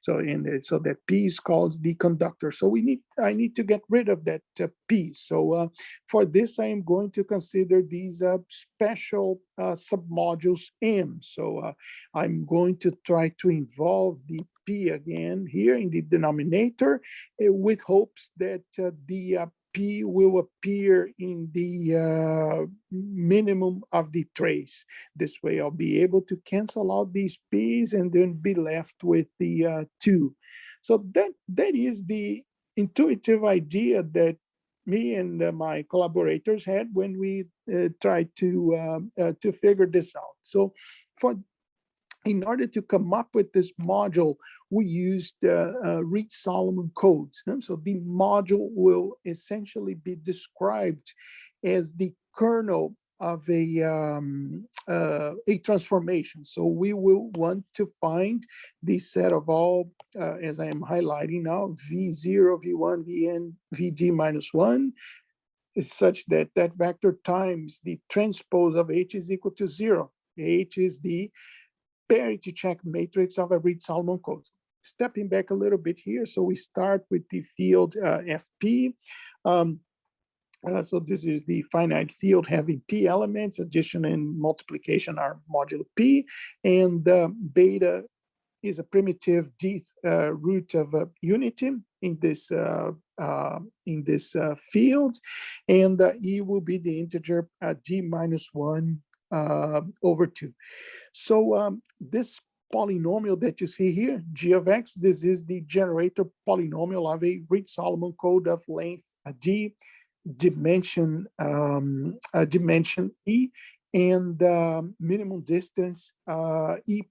So so that P is called the conductor. So I need to get rid of that P. So for this, I am going to consider these special submodules M. So I'm going to try to involve the P again here in the denominator with hopes that the P will appear in the minimum of the trace. This way I'll be able to cancel out these P's and then be left with the 2. So that is the intuitive idea that me and my collaborators had when we tried to figure this out. So in order to come up with this module, we used Reed-Solomon codes. So the module will essentially be described as the kernel of a transformation. So we will want to find the set of all, as I am highlighting now, V0, V1, Vn, Vd minus 1, is such that that vector times the transpose of H is equal to 0. H is the parity check matrix of a Reed-Solomon code. Stepping back a little bit here, so we start with the field FP. So this is the finite field having P elements. Addition and multiplication are modulo P, and beta is a primitive d root of unity in this field, and E will be the integer d minus 1 over 2. So this polynomial that you see here, g of x, this is the generator polynomial of a Reed-Solomon code of length d, dimension e, and minimum distance e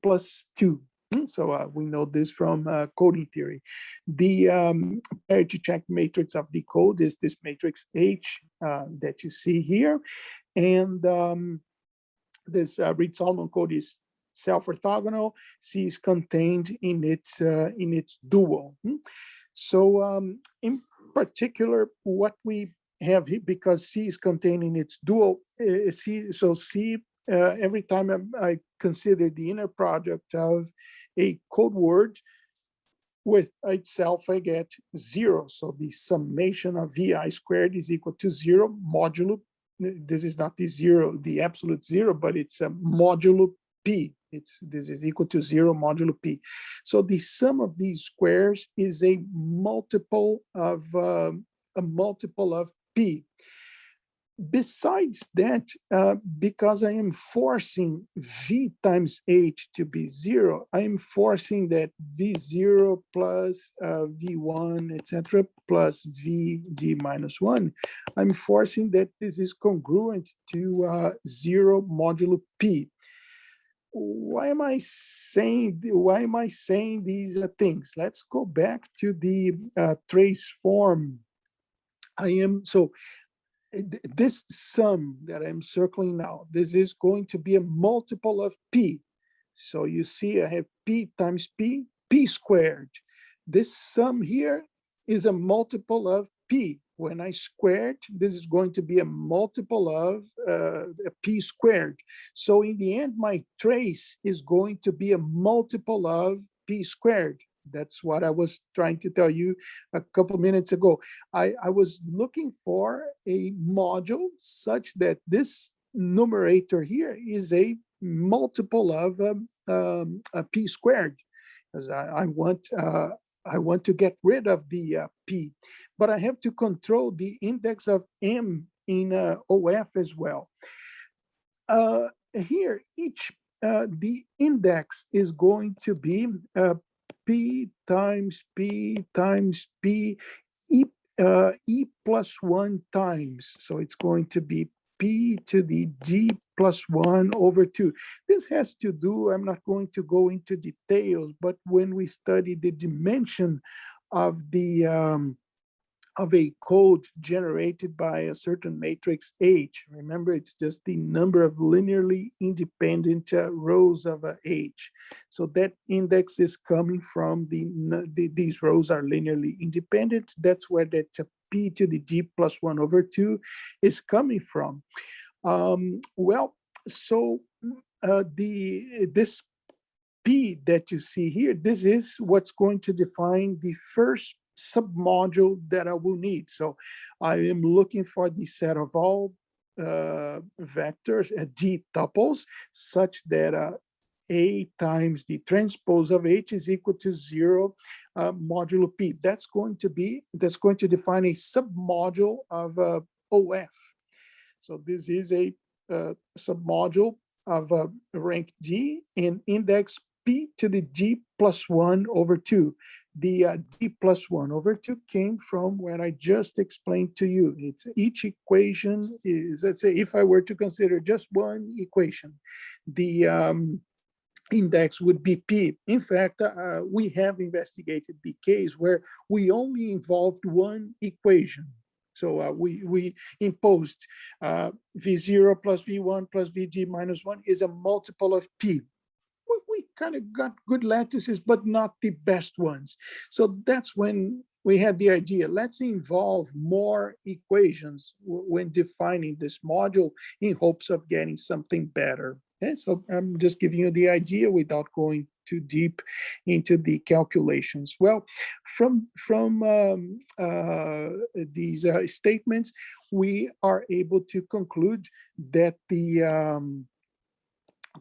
plus 2. So we know this from coding theory. The parity check matrix of the code is this matrix H that you see here, and this Reed-Solomon code is self-orthogonal. C is contained in its dual. So in particular, what we have here, because C is contained in its dual, C, every time I consider the inner product of a code word with itself, I get 0. So the summation of VI squared is equal to 0 modulo. This is not the 0, the absolute 0, but it's a modulo P. This is equal to 0 modulo P. So the sum of these squares is a multiple of P. Besides that, because I am forcing V times H to be 0, I am forcing that V0 plus V1, etc., plus Vd minus 1. I'm forcing that this is congruent to 0 modulo P. Why am I saying these things? Let's go back to the trace form. This sum that I'm circling now, this is going to be a multiple of P. So you see I have P times P, P squared. This sum here is a multiple of P. When I squared, this is going to be a multiple of P squared. So in the end, my trace is going to be a multiple of P squared. That's what I was trying to tell you a couple minutes ago. I was looking for a module such that this numerator here is a multiple of a P squared, because I want to get rid of the P, but I have to control the index of M in OF as well. Here, the index is going to be P times P times P, E plus 1 times. So it's going to be P to the D plus 1 over 2. This has to do, I'm not going to go into details, but when we study the dimension of of a code generated by a certain matrix H. Remember, it's just the number of linearly independent rows of H. So that index is coming from these rows are linearly independent. That's where that P to the D plus 1 over 2 is coming from. Well, so this P that you see here, this is what's going to define the first submodule that I will need. So I am looking for the set of all vectors, D tuples, such that A times the transpose of H is equal to 0 modulo P. That's going to define a submodule of OF. So this is a submodule of rank D and index P to the D plus 1 over 2. The D plus 1 over 2 came from what I just explained to you. It's each equation is, let's say, if I were to consider just one equation, the index would be P. In fact, we have investigated the case where we only involved one equation. So we imposed V0 plus V1 plus Vg minus 1 is a multiple of P. We kind of got good lattices, but not the best ones. So that's when we had the idea, let's involve more equations when defining this module in hopes of getting something better. Okay, so I'm just giving you the idea without going too deep into the calculations. Well, from these statements, we are able to conclude that the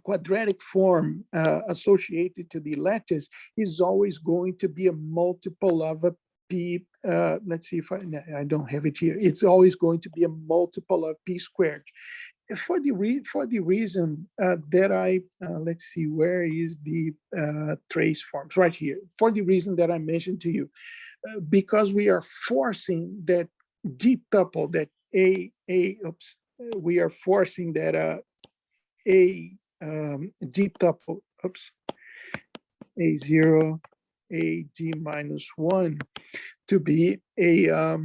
quadratic form associated to the lattice is always going to be a multiple of a P. Let's see if I don't have it here. It's always going to be a multiple of P squared. For the reason that I, let's see, where is the trace forms? Right here. For the reason that I mentioned to you, because we are forcing that D tuple, that we are forcing that D tuple, A0, AD minus 1 to be a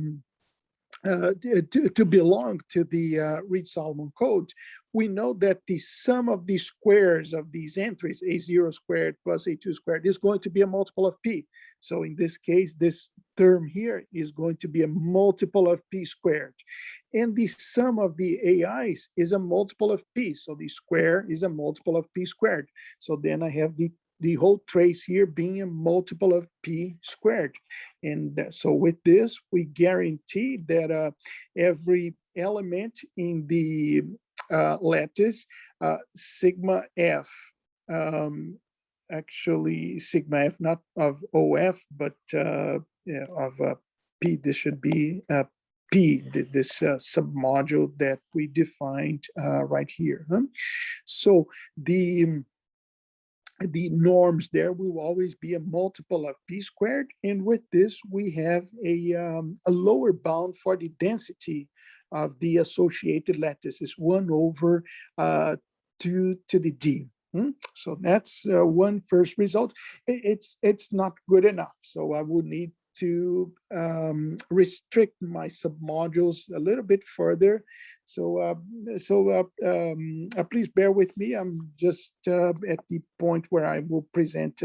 to belong to the Reed-Solomon code. We know that the sum of the squares of these entries, A0 squared plus A2 squared, is going to be a multiple of P. So in this case, this term here is going to be a multiple of P squared. And the sum of the AIs is a multiple of P. So the square is a multiple of P squared. So then I have the whole trace here being a multiple of P squared. And so with this, we guarantee that every element in the lattice, sigma F, actually sigma F, not of OF, but yeah, of P, this should be P, this submodule that we defined right here. So the norms there will always be a multiple of P squared. And with this, we have a lower bound for the density of the associated lattices, 1 over 2 to the D. So that's one first result. It's not good enough. So I would need to restrict my submodules a little bit further. So please bear with me. I'm just at the point where I will present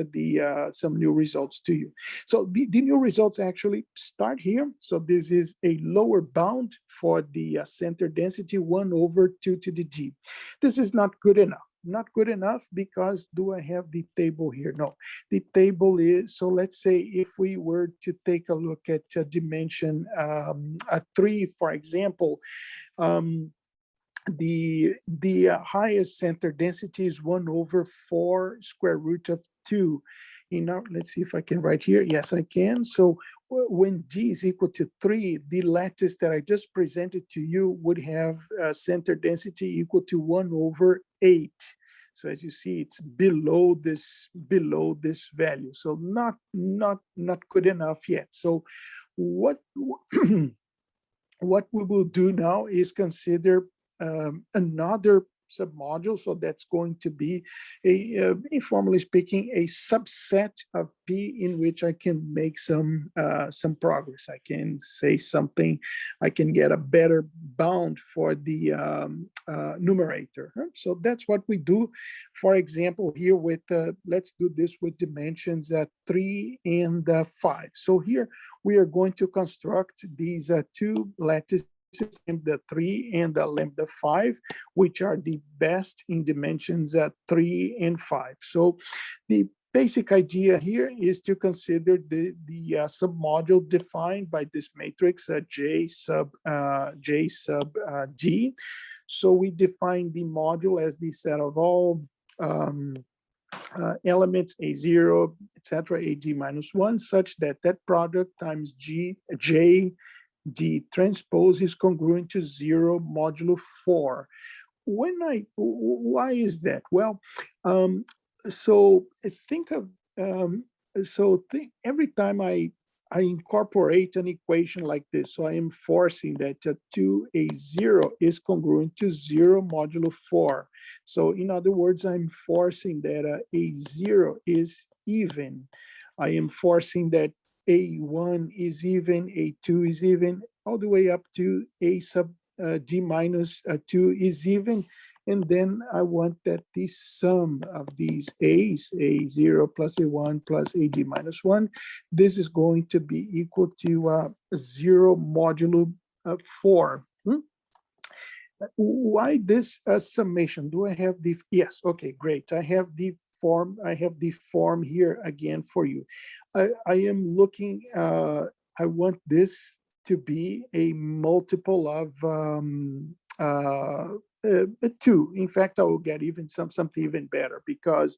some new results to you. So the new results actually start here. So this is a lower bound for the center density, 1 over 2 to the D. This is not good enough. Not good enough because do I have the table here? No, the table is, so let's say if we were to take a look at dimension 3, for example, the highest center density is 1 over 4 square root of 2. Let's see if I can write here. Yes, I can. So when D is equal to 3, the lattice that I just presented to you would have center density equal to 1 over 8. So as you see, it's below this value. So not good enough yet. So what what we will do now is consider another submodule. So that's going to be informally speaking, a subset of P in which I can make some progress. I can say something, I can get a better bound for the numerator. So that's what we do. For example, here with, let's do this with dimensions 3 and 5. So here we are going to construct these two lattices is lambda 3 and the lambda 5, which are the best in dimensions 3 and 5. So the basic idea here is to consider the submodule defined by this matrix J sub D. So we define the module as the set of all elements A0, etc., AD minus 1, such that that product times J D transpose is congruent to 0 modulo 4. Why is that? Well, so think of every time I incorporate an equation like this, so I am forcing that 2A0 is congruent to 0 modulo 4. So in other words, I'm forcing that A0 is even. I am forcing that A1 is even, A2 is even, all the way up to A sub D minus 2 is even. And then I want that the sum of these A's, A0 plus A1 plus AD minus 1, this is going to be equal to 0 modulo 4. Why this summation? Do I have the, yes, okay, great. I have the form here again for you. I am looking, I want this to be a multiple of 2. In fact, I will get even something even better, because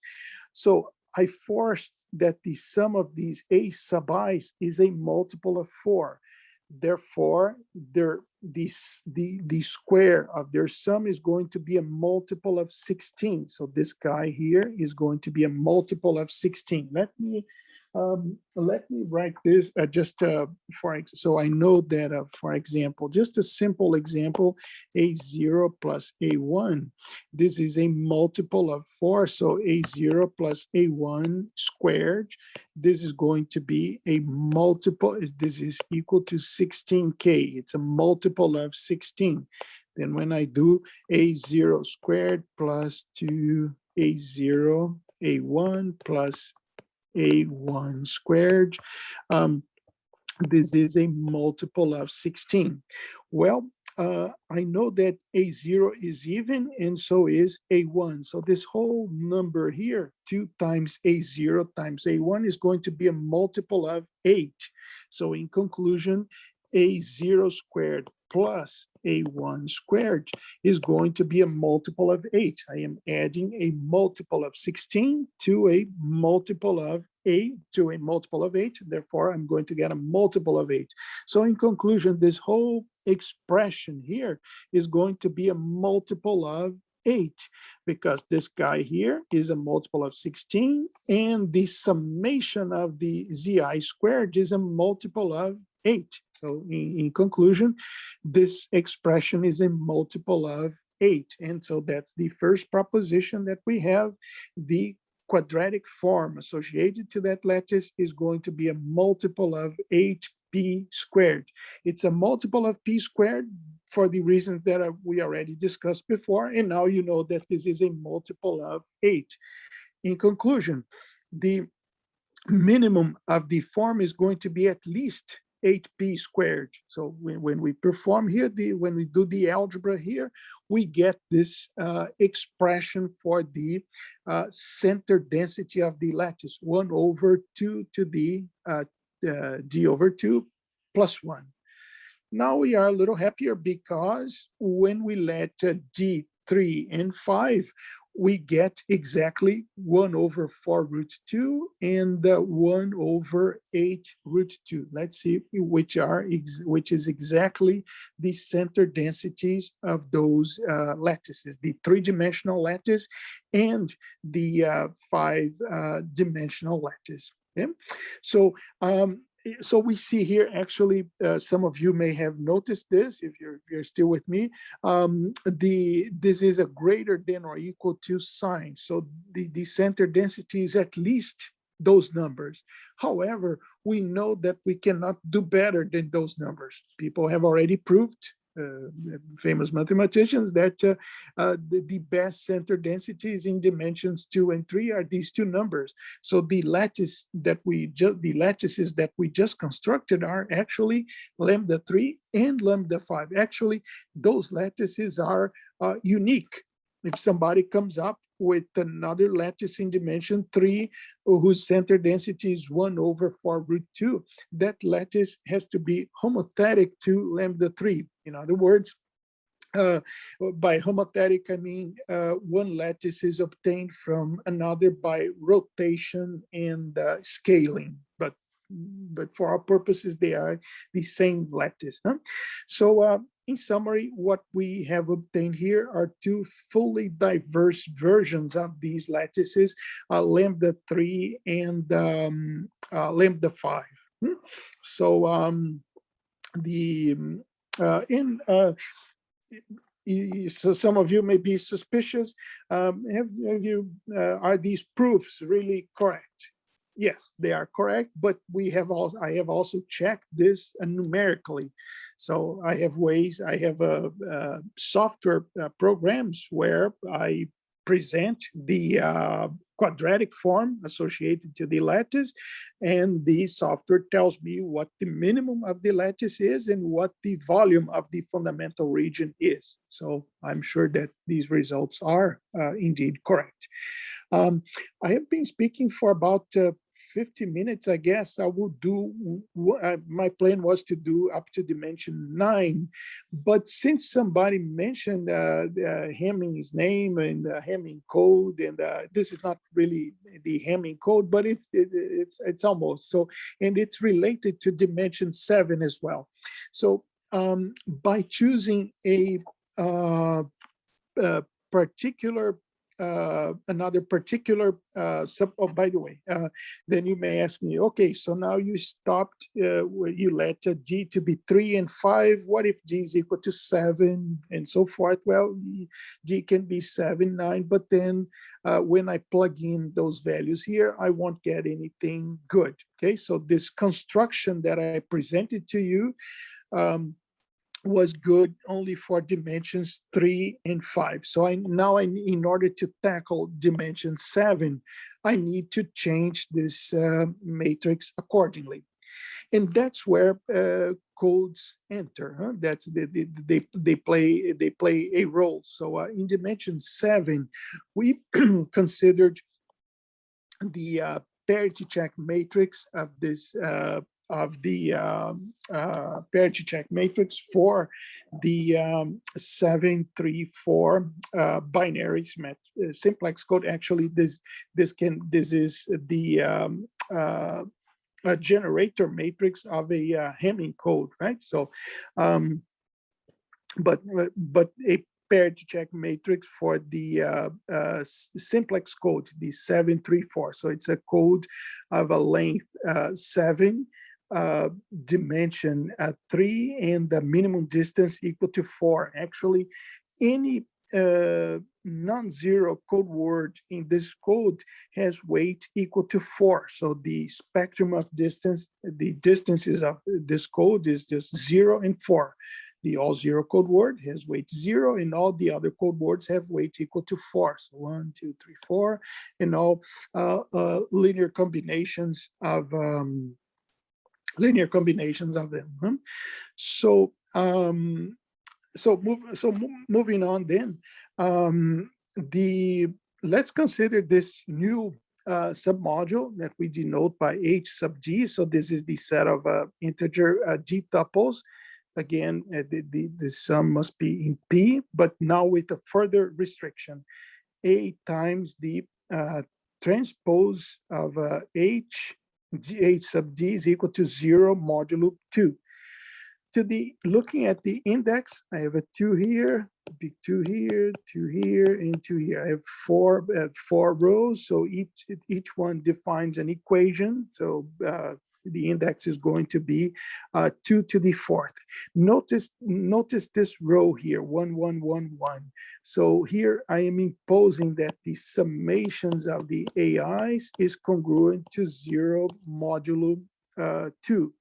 so I forced that the sum of these A sub i's is a multiple of 4. Therefore, the square of their sum is going to be a multiple of 16. So this guy here is going to be a multiple of 16. Let me write this so I know that, for example, just a simple example, A0 plus A1, this is a multiple of 4. So A0 plus A1 squared, this is going to be a multiple, this is equal to 16K. It's a multiple of 16. Then when I do A0 squared plus 2A0, A1 plus A1 squared, this is a multiple of 16. Well, I know that A0 is even, and so is A1. So this whole number here, 2 times A0 times A1, is going to be a multiple of 8. So in conclusion, A0 squared plus A1 squared is going to be a multiple of 8. I am adding a multiple of 16 to a multiple of 8 to a multiple of 8. Therefore, I'm going to get a multiple of 8. So in conclusion, this whole expression here is going to be a multiple of 8, because this guy here is a multiple of 16, and the summation of the ZI squared is a multiple of 8. So in conclusion, this expression is a multiple of 8. And so that's the first proposition that we have. The quadratic form associated to that lattice is going to be a multiple of 8p squared. It's a multiple of p squared for the reasons that we already discussed before. And now you know that this is a multiple of 8. In conclusion, the minimum of the form is going to be at least 8p squared. So when we perform here, when we do the algebra here, we get this expression for the center density of the lattice, 1 over 2 to the d over 2 plus 1. Now we are a little happier, because when we let d, 3, and 5, we get exactly 1 over 4 root 2 and 1 over 8 root 2. Let's see which is exactly the center densities of those lattices, the 3-dimensional lattice and the 5-dimensional lattice. Okay? So we see here, actually, some of you may have noticed this if you're still with me. This is a greater than or equal to sign. So the center density is at least those numbers. However, we know that we cannot do better than those numbers. People have already proved famous mathematicians, that the best center densities in dimensions 2 and 3 are these two numbers. So the lattices that we just constructed are actually lambda 3 and lambda 5. Actually, those lattices are unique. If somebody comes up with another lattice in dimension 3 whose center density is 1/4√2, that lattice has to be homothetic to lambda 3. In other words, by homothetic, I mean one lattice is obtained from another by rotation and scaling, but for our purposes, they are the same lattice. Huh? So in summary, what we have obtained here are two fully diverse versions of these lattices, lambda 3 and lambda 5. So so some of you may be suspicious. Are these proofs really correct? Yes, they are correct, but I have also checked this numerically. So I have ways, I have software programs where I present the quadratic form associated to the lattice, and the software tells me what the minimum of the lattice is and what the volume of the fundamental region is. So I'm sure that these results are indeed correct. I have been speaking for about 50 minutes, I guess. I will do, my plan was to do up to dimension 9, but since somebody mentioned Hamming's name and Hamming code, and this is not really the Hamming code, but it's almost so, and it's related to dimension 7 as well. So by choosing a particular another particular by the way, then you may ask me, okay, so now you stopped where you let G to be 3 and 5. What if G is equal to 7 and so forth? Well, G can be 7, 9, but then when I plug in those values here, I won't get anything good. Okay, so this construction that I presented to you was good only for dimensions 3 and 5. So in order to tackle dimension 7, I need to change this matrix accordingly. And that's where codes enter. Huh? That's they play a role. So in dimension 7, we considered the parity check matrix of this parity check matrix for the 734 binary simplex code. Actually, this is the generator matrix of a Hamming code, right? So, but a parity check matrix for the simplex code, the 734. So it's a code of a length 7, dimension 3, and the minimum distance equal to 4. Actually, any non-zero code word in this code has weight equal to 4. So the spectrum of distance, the distances of this code is just 0 and 4. The all zero code word has weight 0, and all the other code words have weight equal to 4. So 1, 2, 3, 4, and all linear combinations of them. So moving on then, let's consider this new submodule that we denote by H sub D. So this is the set of integer D tuples. Again, the sum must be in P, but now with a further restriction. A times the transpose of H sub D is equal to 0 modulo 2. Looking at the index, I have a 2 here, big 2 here, 2 here, and 2 here. I have four rows, so each one defines an equation. So the index is going to be 2 to the 4th. Notice this row here, 1, 1, 1, 1. So here I am imposing that the summations of the AIs is congruent to 0 modulo 2.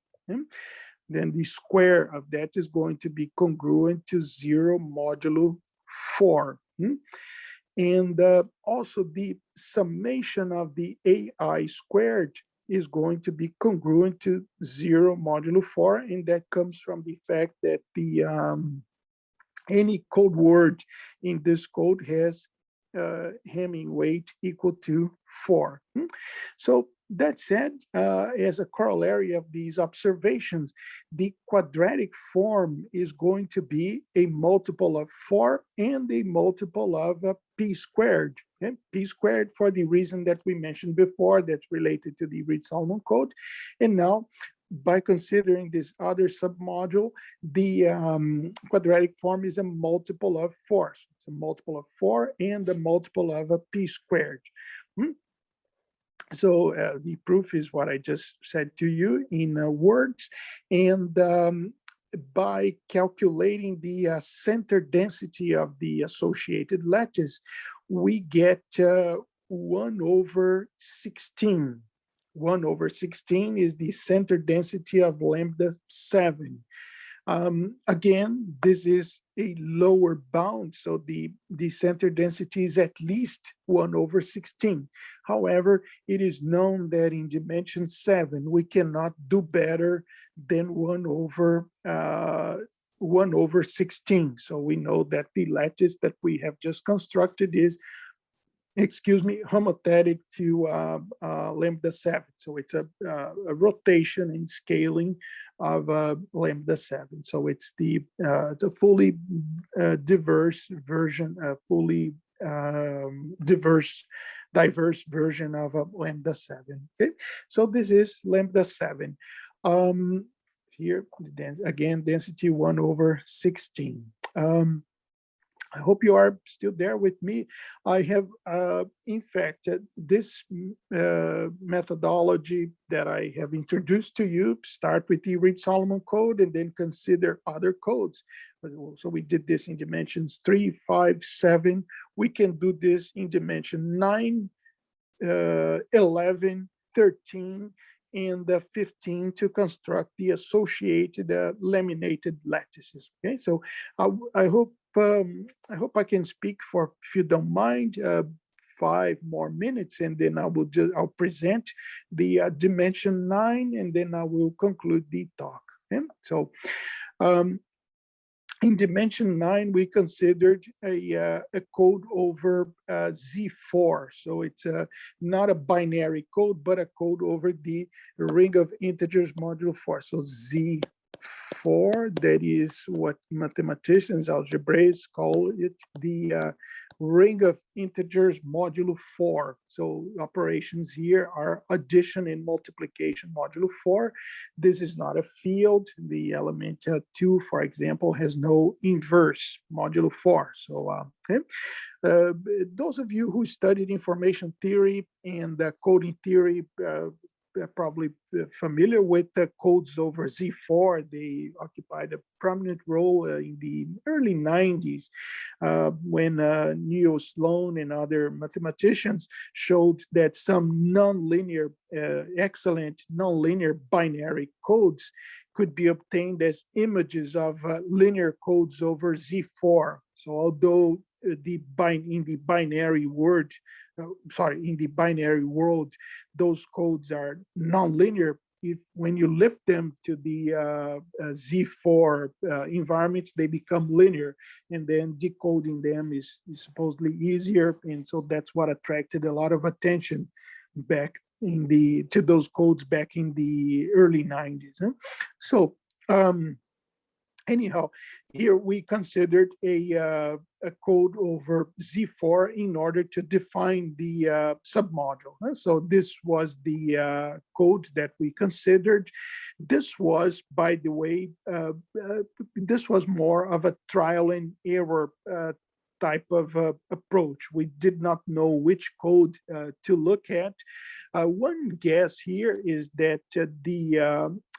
then the square of that is going to be congruent to 0 modulo 4. And also the summation of the AI squared is going to be congruent to 0 modulo 4, and that comes from the fact that the any code word in this code has Hamming weight equal to 4. So that said, as a corollary of these observations, the quadratic form is going to be a multiple of 4 and a multiple of p squared. Okay? P squared for the reason that we mentioned before, that's related to the Reed-Solomon code. And now, by considering this other submodule, the quadratic form is a multiple of 4. So it's a multiple of 4 and a multiple of a p squared. So the proof is what I just said to you in words. And by calculating the center density of the associated lattice, we get 1/16. 1/16 is the center density of lambda 7. Again, this is a lower bound, so the center density is at least 1/16. However, it is known that in dimension 7, we cannot do better than 1/16. So we know that the lattice that we have just constructed is, homothetic to lambda 7. So it's a rotation and scaling of lambda 7. So it's it's a fully diverse version, a fully diverse version of lambda 7. Okay, so this is lambda 7. Here, then again, density 1/16. I hope you are still there with me. I have, in fact, this methodology that I have introduced to you, start with the Reed-Solomon code and then consider other codes. So we did this in dimensions 3, 5, 7. We can do this in dimension 9, 11, 13, and 15 to construct the associated laminated lattices. Okay, so I hope I can speak for, if you don't mind, 5 more minutes, and then I'll present the dimension 9, and then I will conclude the talk. Okay? So in dimension 9, we considered a code over Z4. So it's not a binary code, but a code over the ring of integers modulo 4. So Z4, that is what mathematicians, algebraists call it, the ring of integers modulo 4. So operations here are addition and multiplication modulo 4. This is not a field. The element 2, for example, has no inverse modulo 4. So okay. Those of you who studied information theory and coding theory probably familiar with the codes over Z4. They occupied a prominent role in the early 90s when Neo Sloan and other mathematicians showed that some nonlinear, excellent nonlinear binary codes could be obtained as images of linear codes over Z4. So although in the binary world, those codes are nonlinear. When you lift them to the Z4 environments, they become linear, and then decoding them is supposedly easier. And so that's what attracted a lot of attention back to those codes back in the early 90s. Huh? So anyhow, here we considered a code over Z4 in order to define the submodule. So this was the code that we considered. This was, by the way, this was more of a trial and error type of approach. We did not know which code to look at. One guess here is that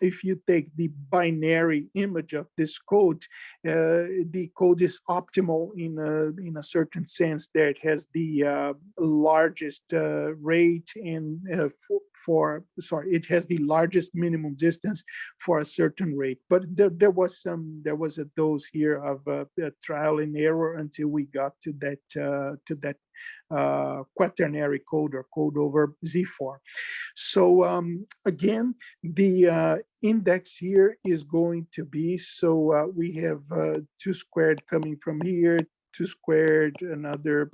if you take the binary image of this code, the code is optimal in a certain sense that it has the largest rate and it has the largest minimum distance for a certain rate. But there was a dose here of trial and error until we got to that quaternary code or code over Z4. So again, the index here is going to be, so we have 2 squared coming from here, 2 squared, another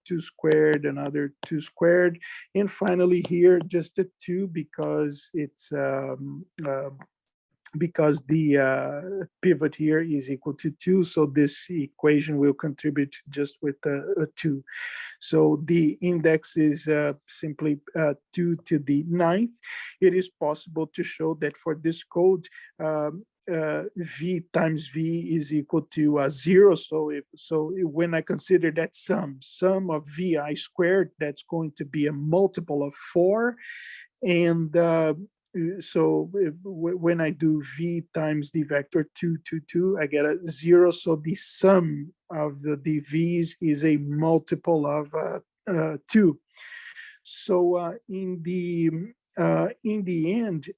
2 squared, another 2 squared, and finally here just a 2 because it's because the pivot here is equal to 2, so this equation will contribute just with a 2. So the index is simply 2 to the 9th. It is possible to show that for this code, V times V is equal to 0. So when I consider that sum of VI squared, that's going to be a multiple of 4. And so when I do V times the vector 2, 2, 2, I get a 0. So the sum of the V's is a multiple of 2. So in the end,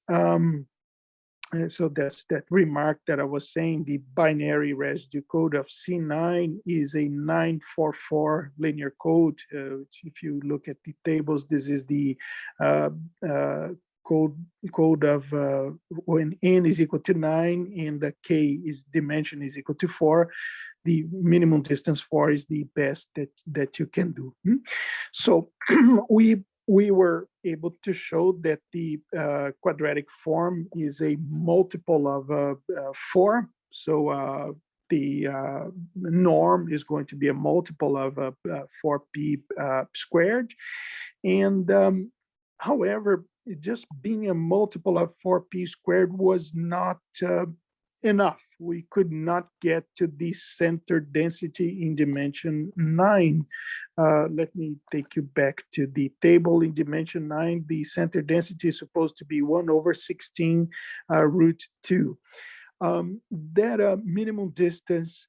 so that's that remark that I was saying, the binary residue code of C9 is a 944 linear code. If you look at the tables, this is the code of when n is equal to 9 and the k is dimension is equal to 4. The minimum distance 4 is the best that you can do. So we were able to show that the quadratic form is a multiple of 4. So the norm is going to be a multiple of 4p squared. And however, just being a multiple of 4p squared was not enough. We could not get to the center density in dimension 9. Let me take you back to the table. In dimension 9, the center density is supposed to be 1 over 16 root 2. That minimum distance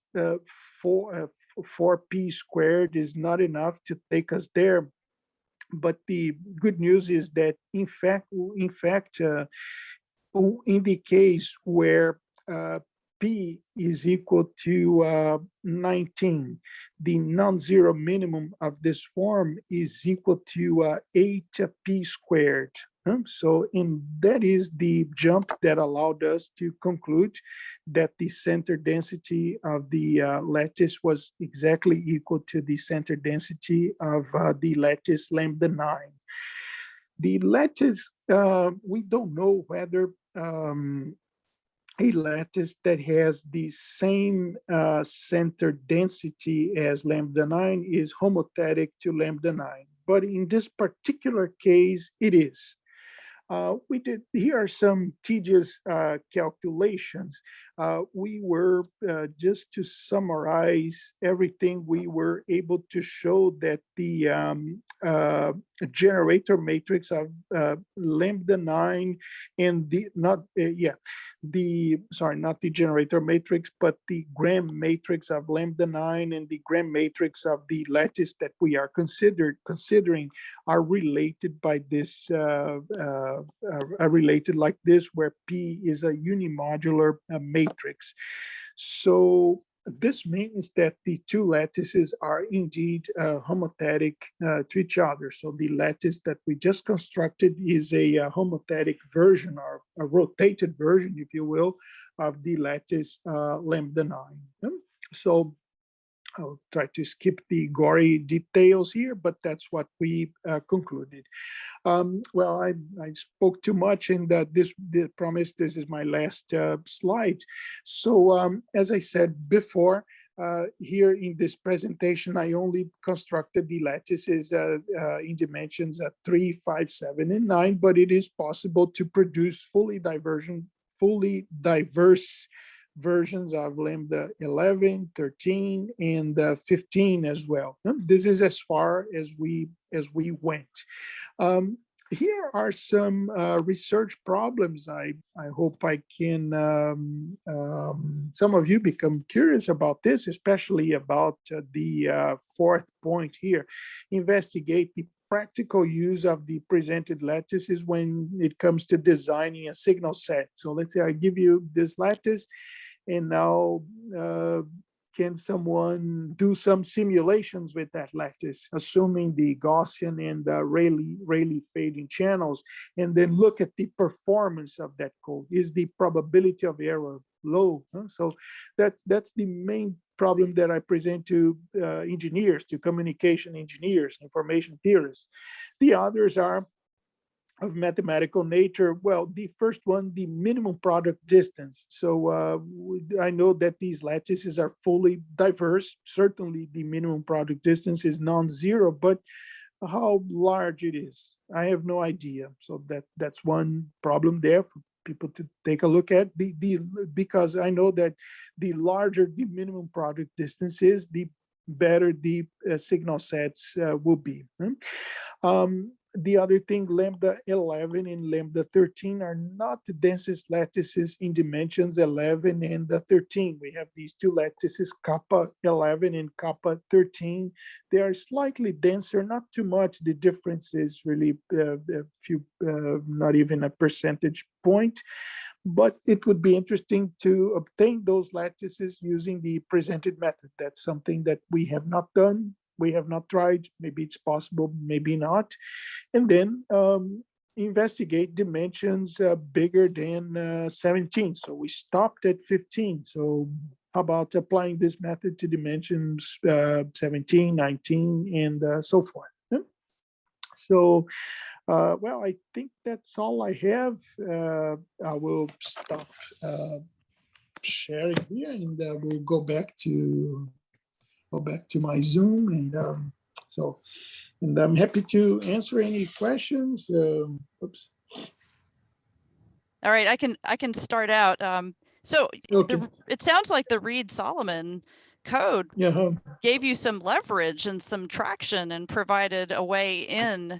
for 4p squared is not enough to take us there. But the good news is that, in fact, in the case where P is equal to 19, the non-zero minimum of this form is equal to 8p squared. So, and that is the jump that allowed us to conclude that the center density of the lattice was exactly equal to the center density of the lattice lambda 9. The lattice, we don't know whether a lattice that has the same center density as lambda 9 is homothetic to lambda 9. But in this particular case, it is. Here are some tedious calculations. We were, just to summarize everything, we were able to show that the generator matrix of lambda 9 and not the generator matrix, but the Gram matrix of lambda 9 and the Gram matrix of the lattice that we are considering are related by this, are related like this, where P is a unimodular matrix. So this means that the two lattices are indeed homothetic to each other. So the lattice that we just constructed is a homothetic version, or a rotated version, if you will, of the lattice lambda 9. So I'll try to skip the gory details here, but that's what we concluded. Well, I spoke too much, and this promise, this is my last slide. So as I said before, here in this presentation, I only constructed the lattices in dimensions 3, 5, 7, and 9, but it is possible to produce fully diverse versions of lambda 11, 13, and 15 as well. This is as far as we went. here are some research problems. I hope I can, some of you become curious about this, especially about the fourth point here. Investigate the practical use of the presented lattices when it comes to designing a signal set. So let's say I give you this lattice, and now can someone do some simulations with that lattice, assuming the Gaussian and the Rayleigh fading channels, and then look at the performance of that code? Is the probability of error low? So that's the main problem that I present to engineers, to communication engineers, information theorists. The others are of mathematical nature. Well, the first one, the minimum product distance. So I know that these lattices are fully diverse. Certainly the minimum product distance is non-zero, but how large it is, I have no idea. So that's one problem there for people to take a look at. Because I know that the larger the minimum product distance is, the better the signal sets will be. The other thing, lambda 11 and lambda 13 are not the densest lattices in dimensions 11 and 13. We have these two lattices, kappa 11 and kappa 13. They are slightly denser, not too much. The difference is really a few, not even a percentage point. But it would be interesting to obtain those lattices using the presented method. That's something that we have not done. We have not tried. Maybe it's possible, maybe not. And then investigate dimensions bigger than 17. So we stopped at 15. So how about applying this method to dimensions 17, 19, and so forth? So, well, I think that's all I have. I will stop sharing here, and we'll go back to my Zoom, and and I'm happy to answer any questions. Oops. All right, I can start out. So Okay. it sounds like the Reed-Solomon code gave you some leverage and some traction and provided a way in,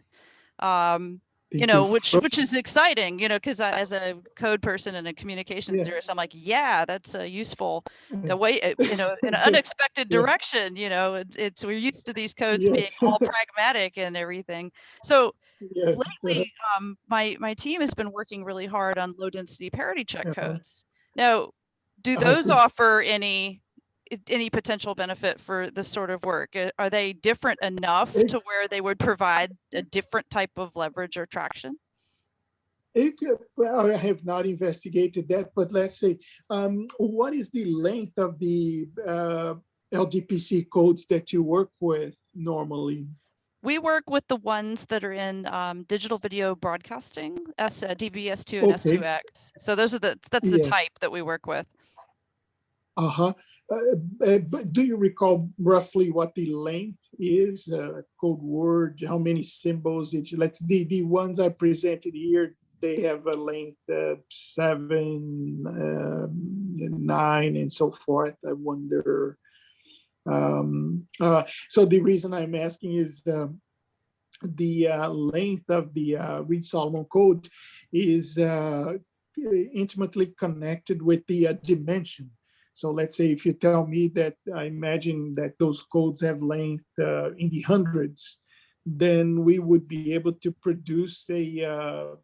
you know, which is exciting, you know, because as a code person and a communications theorist, I'm like, yeah, that's a useful way, you know, in an unexpected direction. You know, it's we're used to these codes being all pragmatic and everything. So lately, my team has been working really hard on low density parity check codes. Now, do those offer any potential benefit for this sort of work? Are they different enough to where they would provide a different type of leverage or traction? Well, I have not investigated that, but let's say, what is the length of the LDPC codes that you work with normally? We work with the ones that are in digital video broadcasting, DVS2 and S2X. So those are that's the type that we work with. But do you recall roughly what the length is? Code word, how many symbols? The ones I presented here, they have a length of 7, 9, and so forth. I wonder. So the reason I'm asking is the length of the Reed-Solomon code is intimately connected with the dimension. So let's say if you tell me that I imagine that those codes have length in the hundreds, then we would be able to produce a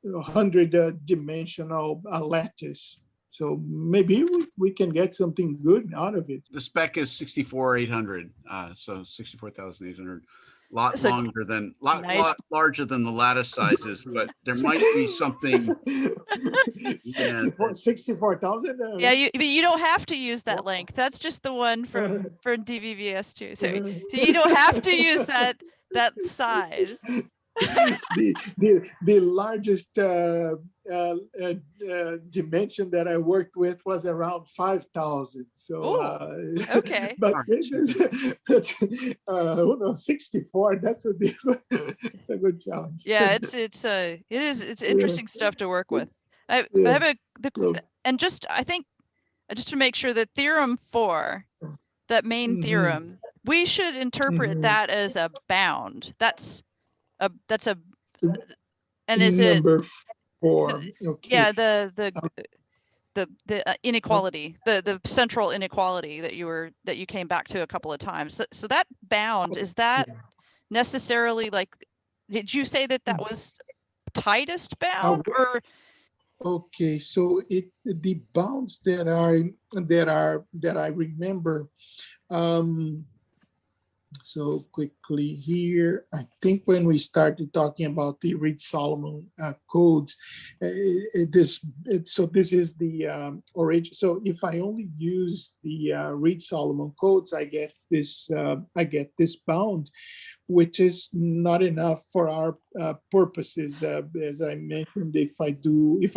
100-dimensional lattice. So maybe we can get something good out of it. The spec is 64,800, so 64,800. Lot longer than, lot larger than the lattice sizes, but there might be something. 64,000. Yeah, but you don't have to use that length. That's just the one for DVVS2. So you don't have to use that size. The largest dimension that I worked with was around 5,000. So okay, but 64. That would be it's a good challenge. Yeah, it's interesting stuff to work with. I have and just I think just to make sure that theorem 4, that main theorem, we should interpret that as a bound. That's a And is it number 4? Okay. yeah, the inequality, the central inequality that you came back to a couple of times. So that bound, is that necessarily like, did you say that that was tightest bound or? Okay, so the bounds that I remember. So quickly here, I think when we started talking about the Reed-Solomon codes, so this is the origin. So if I only use the Reed-Solomon codes, I get this bound, which is not enough for our purposes. As I mentioned, if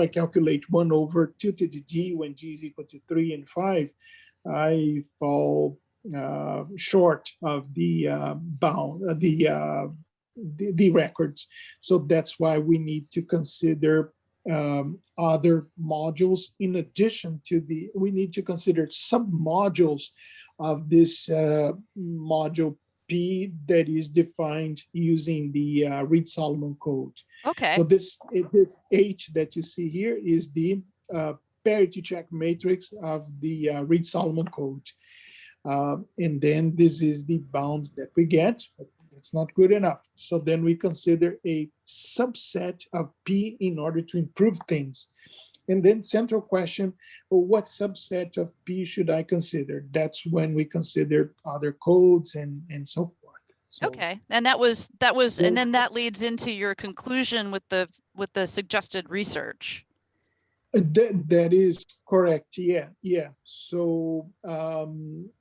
I calculate 1 over 2 to the g when g is equal to 3 and 5, I fall short of the bound, the records. So that's why we need to consider other modules in addition to we need to consider sub-modules of this module P that is defined using the Reed-Solomon code. Okay. So this H that you see here is the parity check matrix of the Reed-Solomon code. And then this is the bound that we get. It's not good enough. So then we consider a subset of P in order to improve things. And then central question, well, what subset of P should I consider? That's when we consider other codes and so forth. So, okay, and that was, and then that leads into your conclusion with the suggested research. That is correct. Yeah. So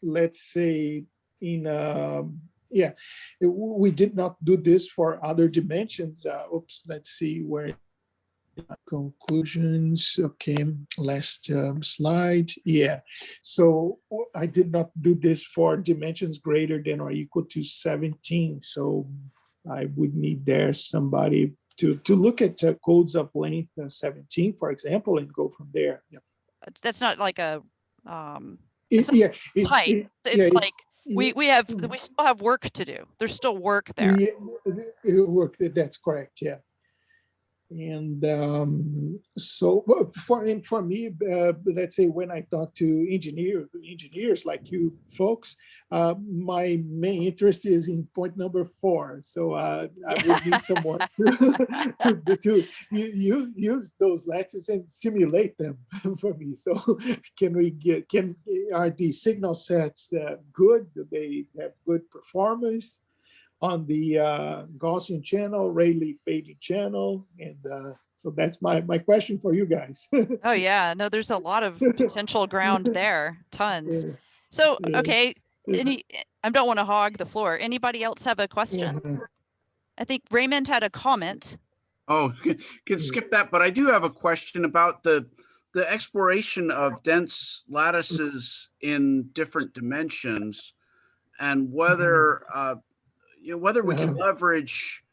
let's say we did not do this for other dimensions. Oops, let's see where conclusions. Okay, last slide. Yeah. So I did not do this for dimensions greater than or equal to 17. So I would need there somebody to look at codes of length 17, for example, and go from there. Yeah. That's not like a It's tight. It's like we still have work to do. There's still work there. Yeah, work. That's correct. Yeah. And so for me, let's say when I talk to engineers like you folks, my main interest is in point number 4. So I would need someone to use those lattices and simulate them for me. So are the signal sets good? Do they have good performance on the Gaussian channel, Rayleigh fading channel? And so that's my question for you guys. Oh yeah, no, there's a lot of potential ground there, tons. So, okay, I don't want to hog the floor. Anybody else have a question? I think Raymond had a comment. Oh, can skip that, but I do have a question about the exploration of dense lattices in different dimensions, and whether whether we can leverage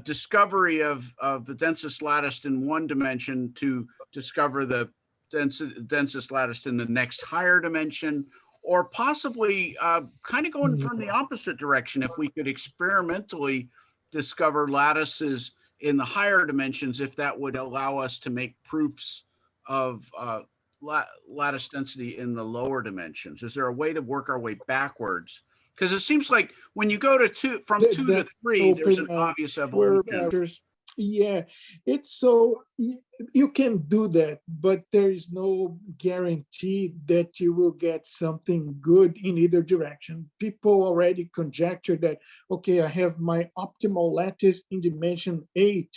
discovery of the densest lattice in one dimension to discover the densest lattice in the next higher dimension, or possibly kind of going from the opposite direction. If we could experimentally discover lattices in the higher dimensions, if that would allow us to make proofs of lattice density in the lower dimensions. Is there a way to work our way backwards? Because it seems like when you go to from 2 to 3, there's an obvious evolution. Yeah, it's so you can do that, but there is no guarantee that you will get something good in either direction. People already conjecture that, okay, I have my optimal lattice in dimension 8.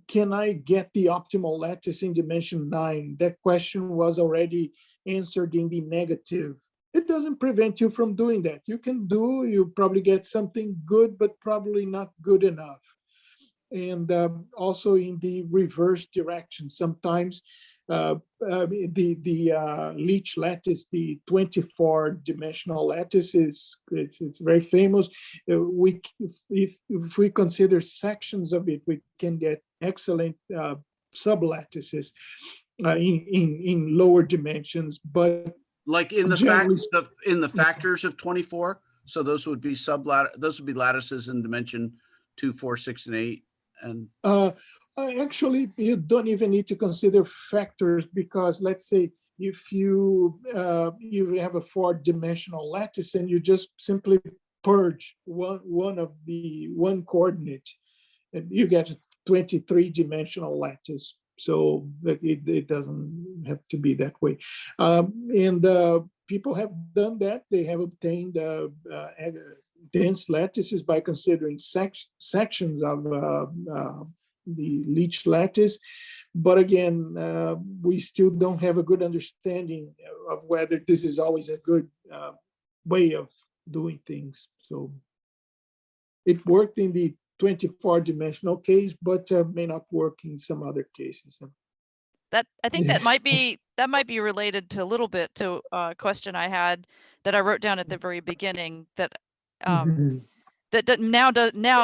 Can I get the optimal lattice in dimension 9? That question was already answered in the negative. It doesn't prevent you from doing that. You probably get something good, but probably not good enough. And also in the reverse direction, sometimes the Leech lattice, the 24-dimensional lattice it's very famous. If we consider sections of it, we can get excellent sublattices in lower dimensions, but like in the factors of 24. So those would be lattices in dimension 2, 4, 6, and 8? And actually, you don't even need to consider factors, because let's say if you you have a 4-dimensional lattice and you just simply purge one coordinate, and you get a 23-dimensional lattice. So that it doesn't have to be that way. And people have done that. They have obtained dense lattices by considering sections of the Leech lattice. But again, we still don't have a good understanding of whether this is always a good way of doing things. So it worked in the 24-dimensional case, but may not work in some other cases. That I think that might be related to a little bit to a question I had that I wrote down at the very beginning, that now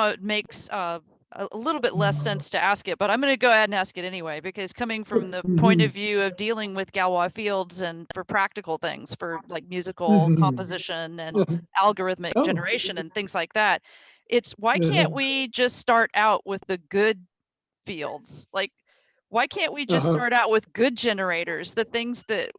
it makes a little bit less sense to ask it, but I'm going to go ahead and ask it anyway, because coming from the point of view of dealing with Galois fields and for practical things, for like musical composition and algorithmic generation and things like that, it's why can't we just start out with the good fields? Like, why can't we just start out with good generators, the things that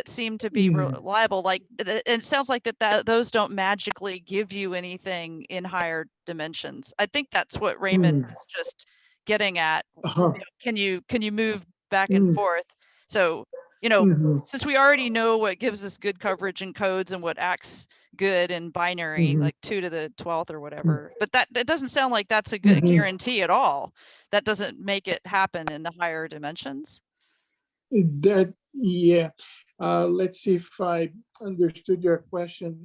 seem to be reliable? Like, it sounds like that those don't magically give you anything in higher dimensions. I think that's what Raymond was just getting at. You know, can you move back and forth? So, you know, since we already know what gives us good coverage in codes and what acts good in binary, like 2 to the 12th or whatever, but that doesn't sound like that's a good guarantee at all. That doesn't make it happen in the higher dimensions. Yeah. Let's see if I understood your question.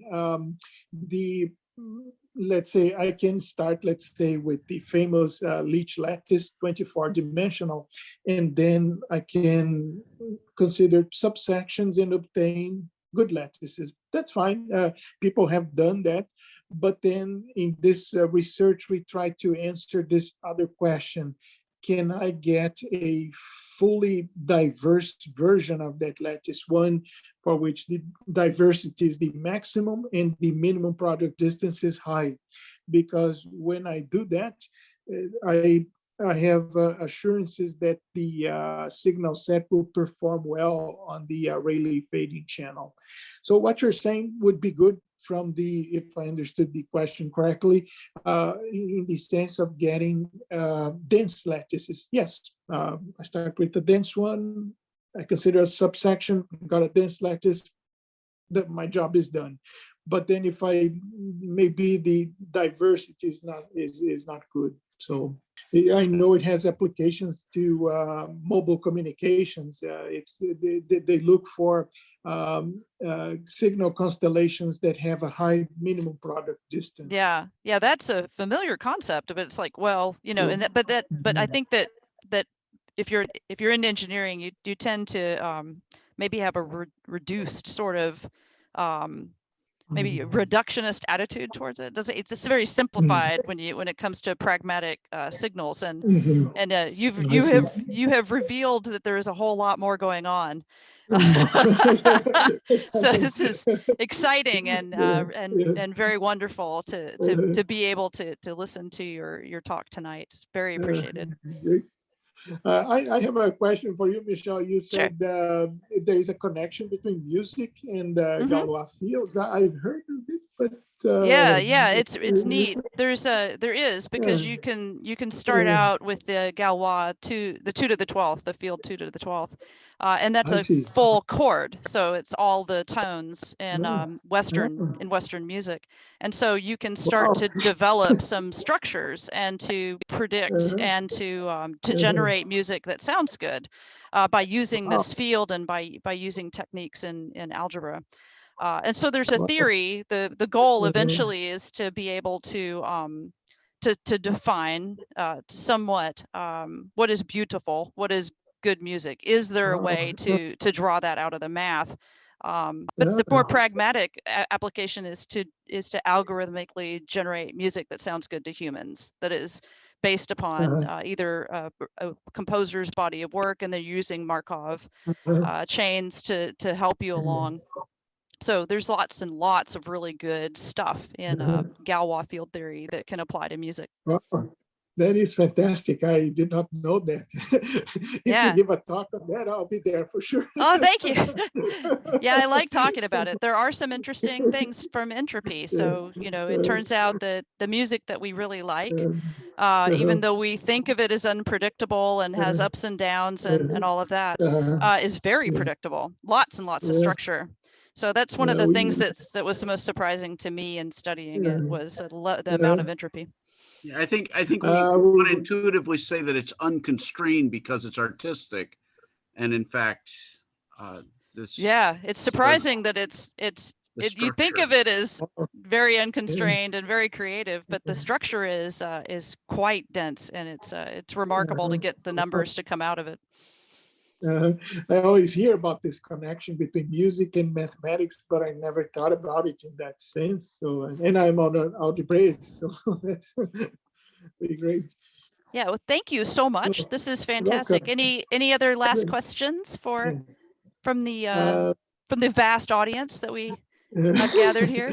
Let's say I can start, let's say, with the famous Leech lattice, 24-dimensional, and then I can consider subsections and obtain good lattices. That's fine. People have done that. But then in this research, we try to answer this other question. Can I get a fully diverse version of that lattice, one for which the diversity is the maximum and the minimum product distance is high? Because when I do that, I have assurances that the signal set will perform well on the Rayleigh fading channel. So what you're saying would be good from the, if I understood the question correctly, in the sense of getting dense lattices. Yes, I start with the dense one, I consider a subsection, got a dense lattice, my job is done. But then if maybe the diversity is not good. So I know it has applications to mobile communications. They look for signal constellations that have a high minimum product distance. Yeah, that's a familiar concept, but it's like, well, you know, and but I think that if you're in engineering, you tend to maybe have a reduced sort of maybe a reductionist attitude towards it. It's just very simplified when it comes to pragmatic signals, and you have revealed that there is a whole lot more going on. So this is exciting and very wonderful to be able to listen to your talk tonight. It's very appreciated. I have a question for you, Michelle. You said there is a connection between music and Galois field. I've heard of it, but yeah, it's neat. There is, because you can start out with the Galois the 2 to the 12th, the field 2 to the 12th, and that's a full chord. So it's all the tones in Western music, and so you can start to develop some structures and to predict and to generate music that sounds good by using this field and by using techniques in algebra. And so there's a theory. The goal eventually is to be able to define somewhat what is beautiful, what is good music. Is there a way to draw that out of the math? But the more pragmatic application is to algorithmically generate music that sounds good to humans, that is based upon either a composer's body of work, and they're using Markov chains to help you along. So there's lots and lots of really good stuff in Galois field theory that can apply to music. That is fantastic. I did not know that. If Yeah. you give a talk on that, I'll be there for sure. Oh, thank you. Yeah, I like talking about it. There are some interesting things from entropy. So, you know, it turns out that the music that we really like, even though we think of it as unpredictable and has ups and downs and all of that, is very predictable. Lots and lots of structure. So that's one of the things that was the most surprising to me in studying it, was the amount of entropy. Yeah, I think we want to intuitively say that it's unconstrained because it's artistic, and in fact, this. Yeah, it's surprising that you think of it as very unconstrained and very creative, but the structure is quite dense, and it's remarkable to get the numbers to come out of it. I always hear about this connection between music and mathematics, but I never thought about it in that sense. So, and I'm on an algebraist, so that's pretty great. Yeah, well, thank you so much. This is fantastic. Any other last questions from the vast audience that we have gathered here?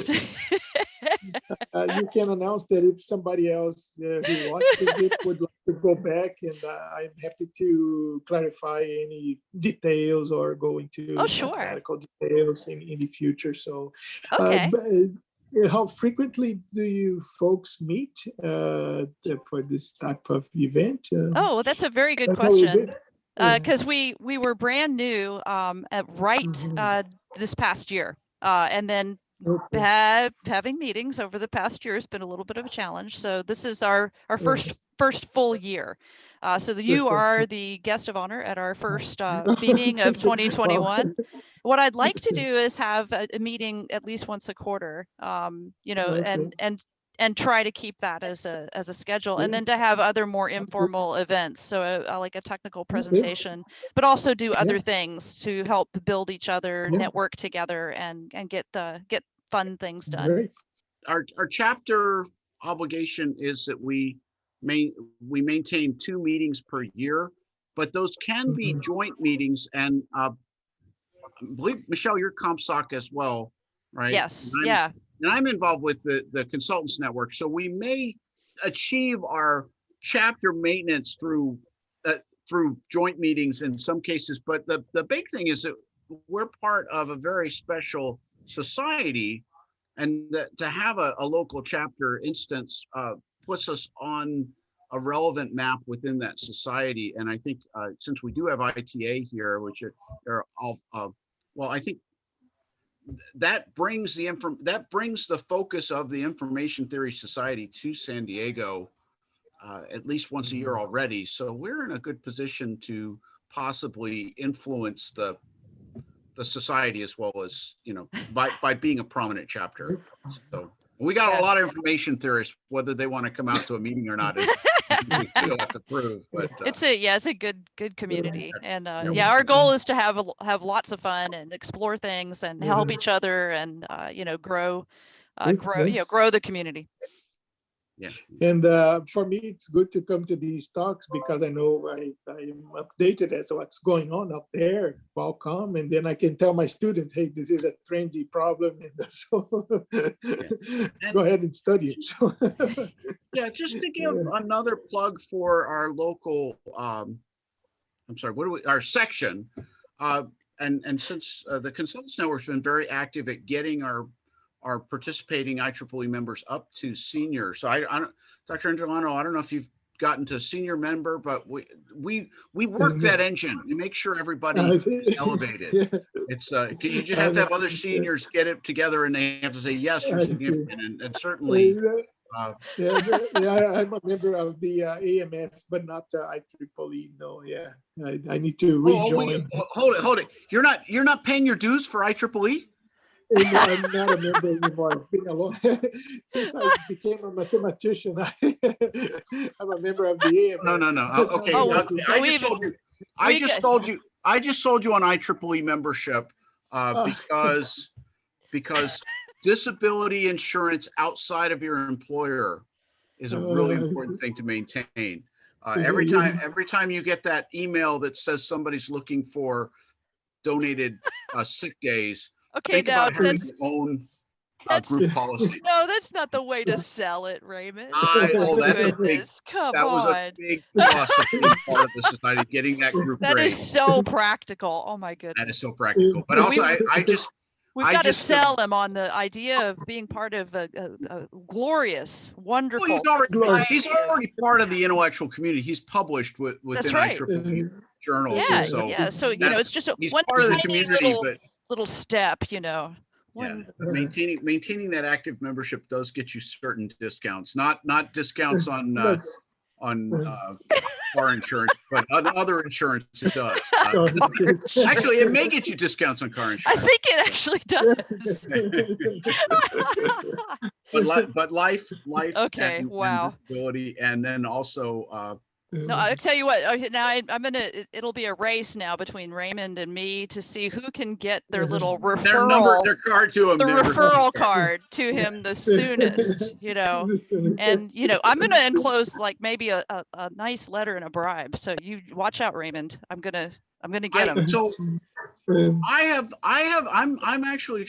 You can announce that if somebody else who watches it would like to go back, and I'm happy to clarify any details or go into mathematical details in the future. So, okay. How frequently do you folks meet for this type of event? Oh, that's a very good question. Because we were brand new this past year, and then having meetings over the past year has been a little bit of a challenge. So this is our first full year. So you are the guest of honor at our first meeting of 2021. What I'd like to do is have a meeting at least once a quarter, you know, and try to keep that as a schedule, and then to have other more informal events. So like a technical presentation, but also do other things to help build each other, network together, and get fun things done. Our chapter obligation is that we maintain 2 meetings per year, but those can be joint meetings. And I believe, Michelle, you're CompSoc as well, right? Yes. Yeah. And I'm involved with the Consultants Network. So we may achieve our chapter maintenance through joint meetings in some cases. But the big thing is that we're part of a very special society, and to have a local chapter instance puts us on a relevant map within that society. And I think since we do have ITA here, which are all, well, I think that brings the focus of the Information Theory Society to San Diego at least once a year already. So we're in a good position to possibly influence the society, as well as, you know, by being a prominent chapter. So we got a lot of information theorists, whether they want to come out to a meeting or not. We still have to prove, but it's a good community, and our goal is to have lots of fun and explore things and help each other, and you know, grow the community. Yeah. And for me, it's good to come to these talks because I know I am updated as to what's going on up there, Qualcomm, and then I can tell my students, hey, this is a trendy problem, and so go ahead and study it. Yeah, just to give another plug for our local, our section, and since the Consultants Network has been very active at getting our participating IEEE members up to senior. So I don't, Dr. Interlando, I don't know if you've gotten to senior member, but we work that engine. We make sure everybody is elevated. It's you just have to have other seniors get it together, and they have to say, yes, you're significant, and certainly. I'm a member of the AMS, but not IEEE. No, I need to rejoin. Hold it. You're not paying your dues for IEEE? I'm not a member anymore. It's been a long since I became a mathematician. I'm a member of the AMS. No. Okay. I just sold you on IEEE membership because disability insurance outside of your employer is a really important thing to maintain. Every time you get that email that says somebody's looking for donated sick days, okay, think about having your own group policy. No, that's not the way to sell it, Raymond. Oh, that's a big, Goodness, come that was a on. big plus of being part of the society, getting that group That grade. is so practical. Oh my goodness. That is so practical. But also, We've got to sell him on the idea of being part of a glorious, wonderful. Well, he's already part of the intellectual community. He's published within IEEE journals. Yeah, so yeah. So it's just one part of the community, little step, maintaining that active membership does get you certain discounts, not discounts on car insurance, but other insurance it does. Actually, it may get you discounts on car insurance. I think it actually does. but life. Okay. And disability, and then also. No, I'll tell you what. Okay, now it'll be a race now between Raymond and me to see who can get their little referral, their card to him, the referral card to him the soonest. And I'm going to enclose like maybe a nice letter and a bribe. So you watch out, Raymond. I'm gonna get him. So I'm actually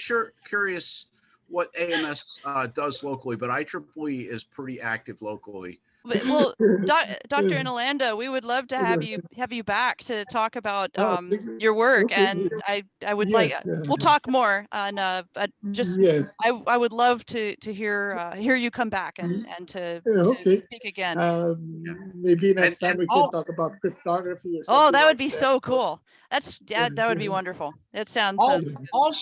curious what AMS does locally, but IEEE is pretty active locally. Well, Dr. Interlando, we would love to have you back to talk about your work, and I would we'll talk more on I would love to hear you come back and to speak again. Maybe next time we can talk about cryptography or something. Oh, that would be so cool. That would be wonderful. It sounds all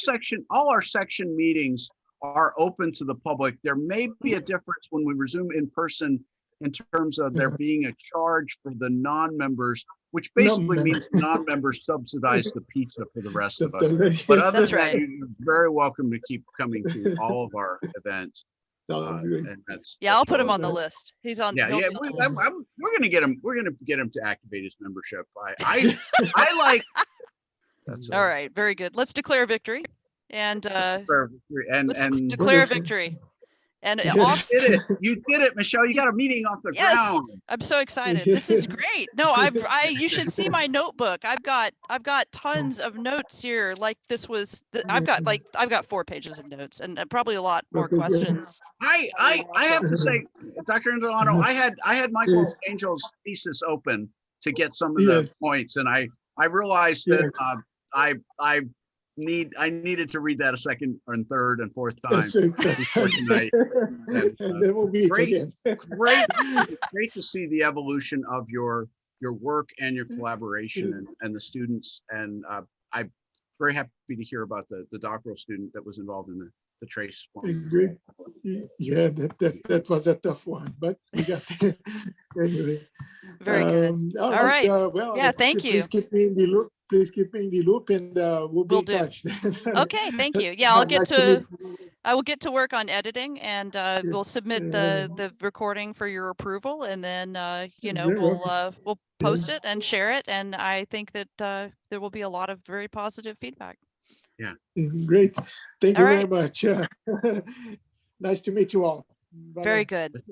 our section meetings are open to the public. There may be a difference when we resume in person in terms of there being a charge for the non-members, which basically means non-members subsidize the pizza for the rest of us. But other than that, you're very welcome to keep coming to all of our events. I'll put him on the list. He's on. Yeah. We're gonna get him. We're gonna get him to activate his membership. I like. All right, very good. Let's declare victory, and declare victory. And you did it, Michelle. You got a meeting off the ground. I'm so excited. This is great. No, you should see my notebook. I've got tons of notes here. Like this was, I've got 4 pages of notes and probably a lot more questions. I have to say, Dr. Interlando, I had Michael Angel's thesis open to get some of the points, and I realized that I needed to read that a second and third and fourth time before tonight. And, then we'll be great to see the evolution of your work and your collaboration and the students. And I'm very happy to hear about the doctoral student that was involved in the trace. Great. Yeah, that was a tough one, but we got there anyway. Very good. All right. Thank you. Please keep me in the loop. Please keep me in the loop, and we'll be in touch. Okay, thank you. Yeah, I will get to work on editing, and we'll submit the recording for your approval, and then we'll post it and share it, and I think that there will be a lot of very positive feedback. Yeah. Great. Thank you very much. Nice to meet you all. Bye-bye. Very good.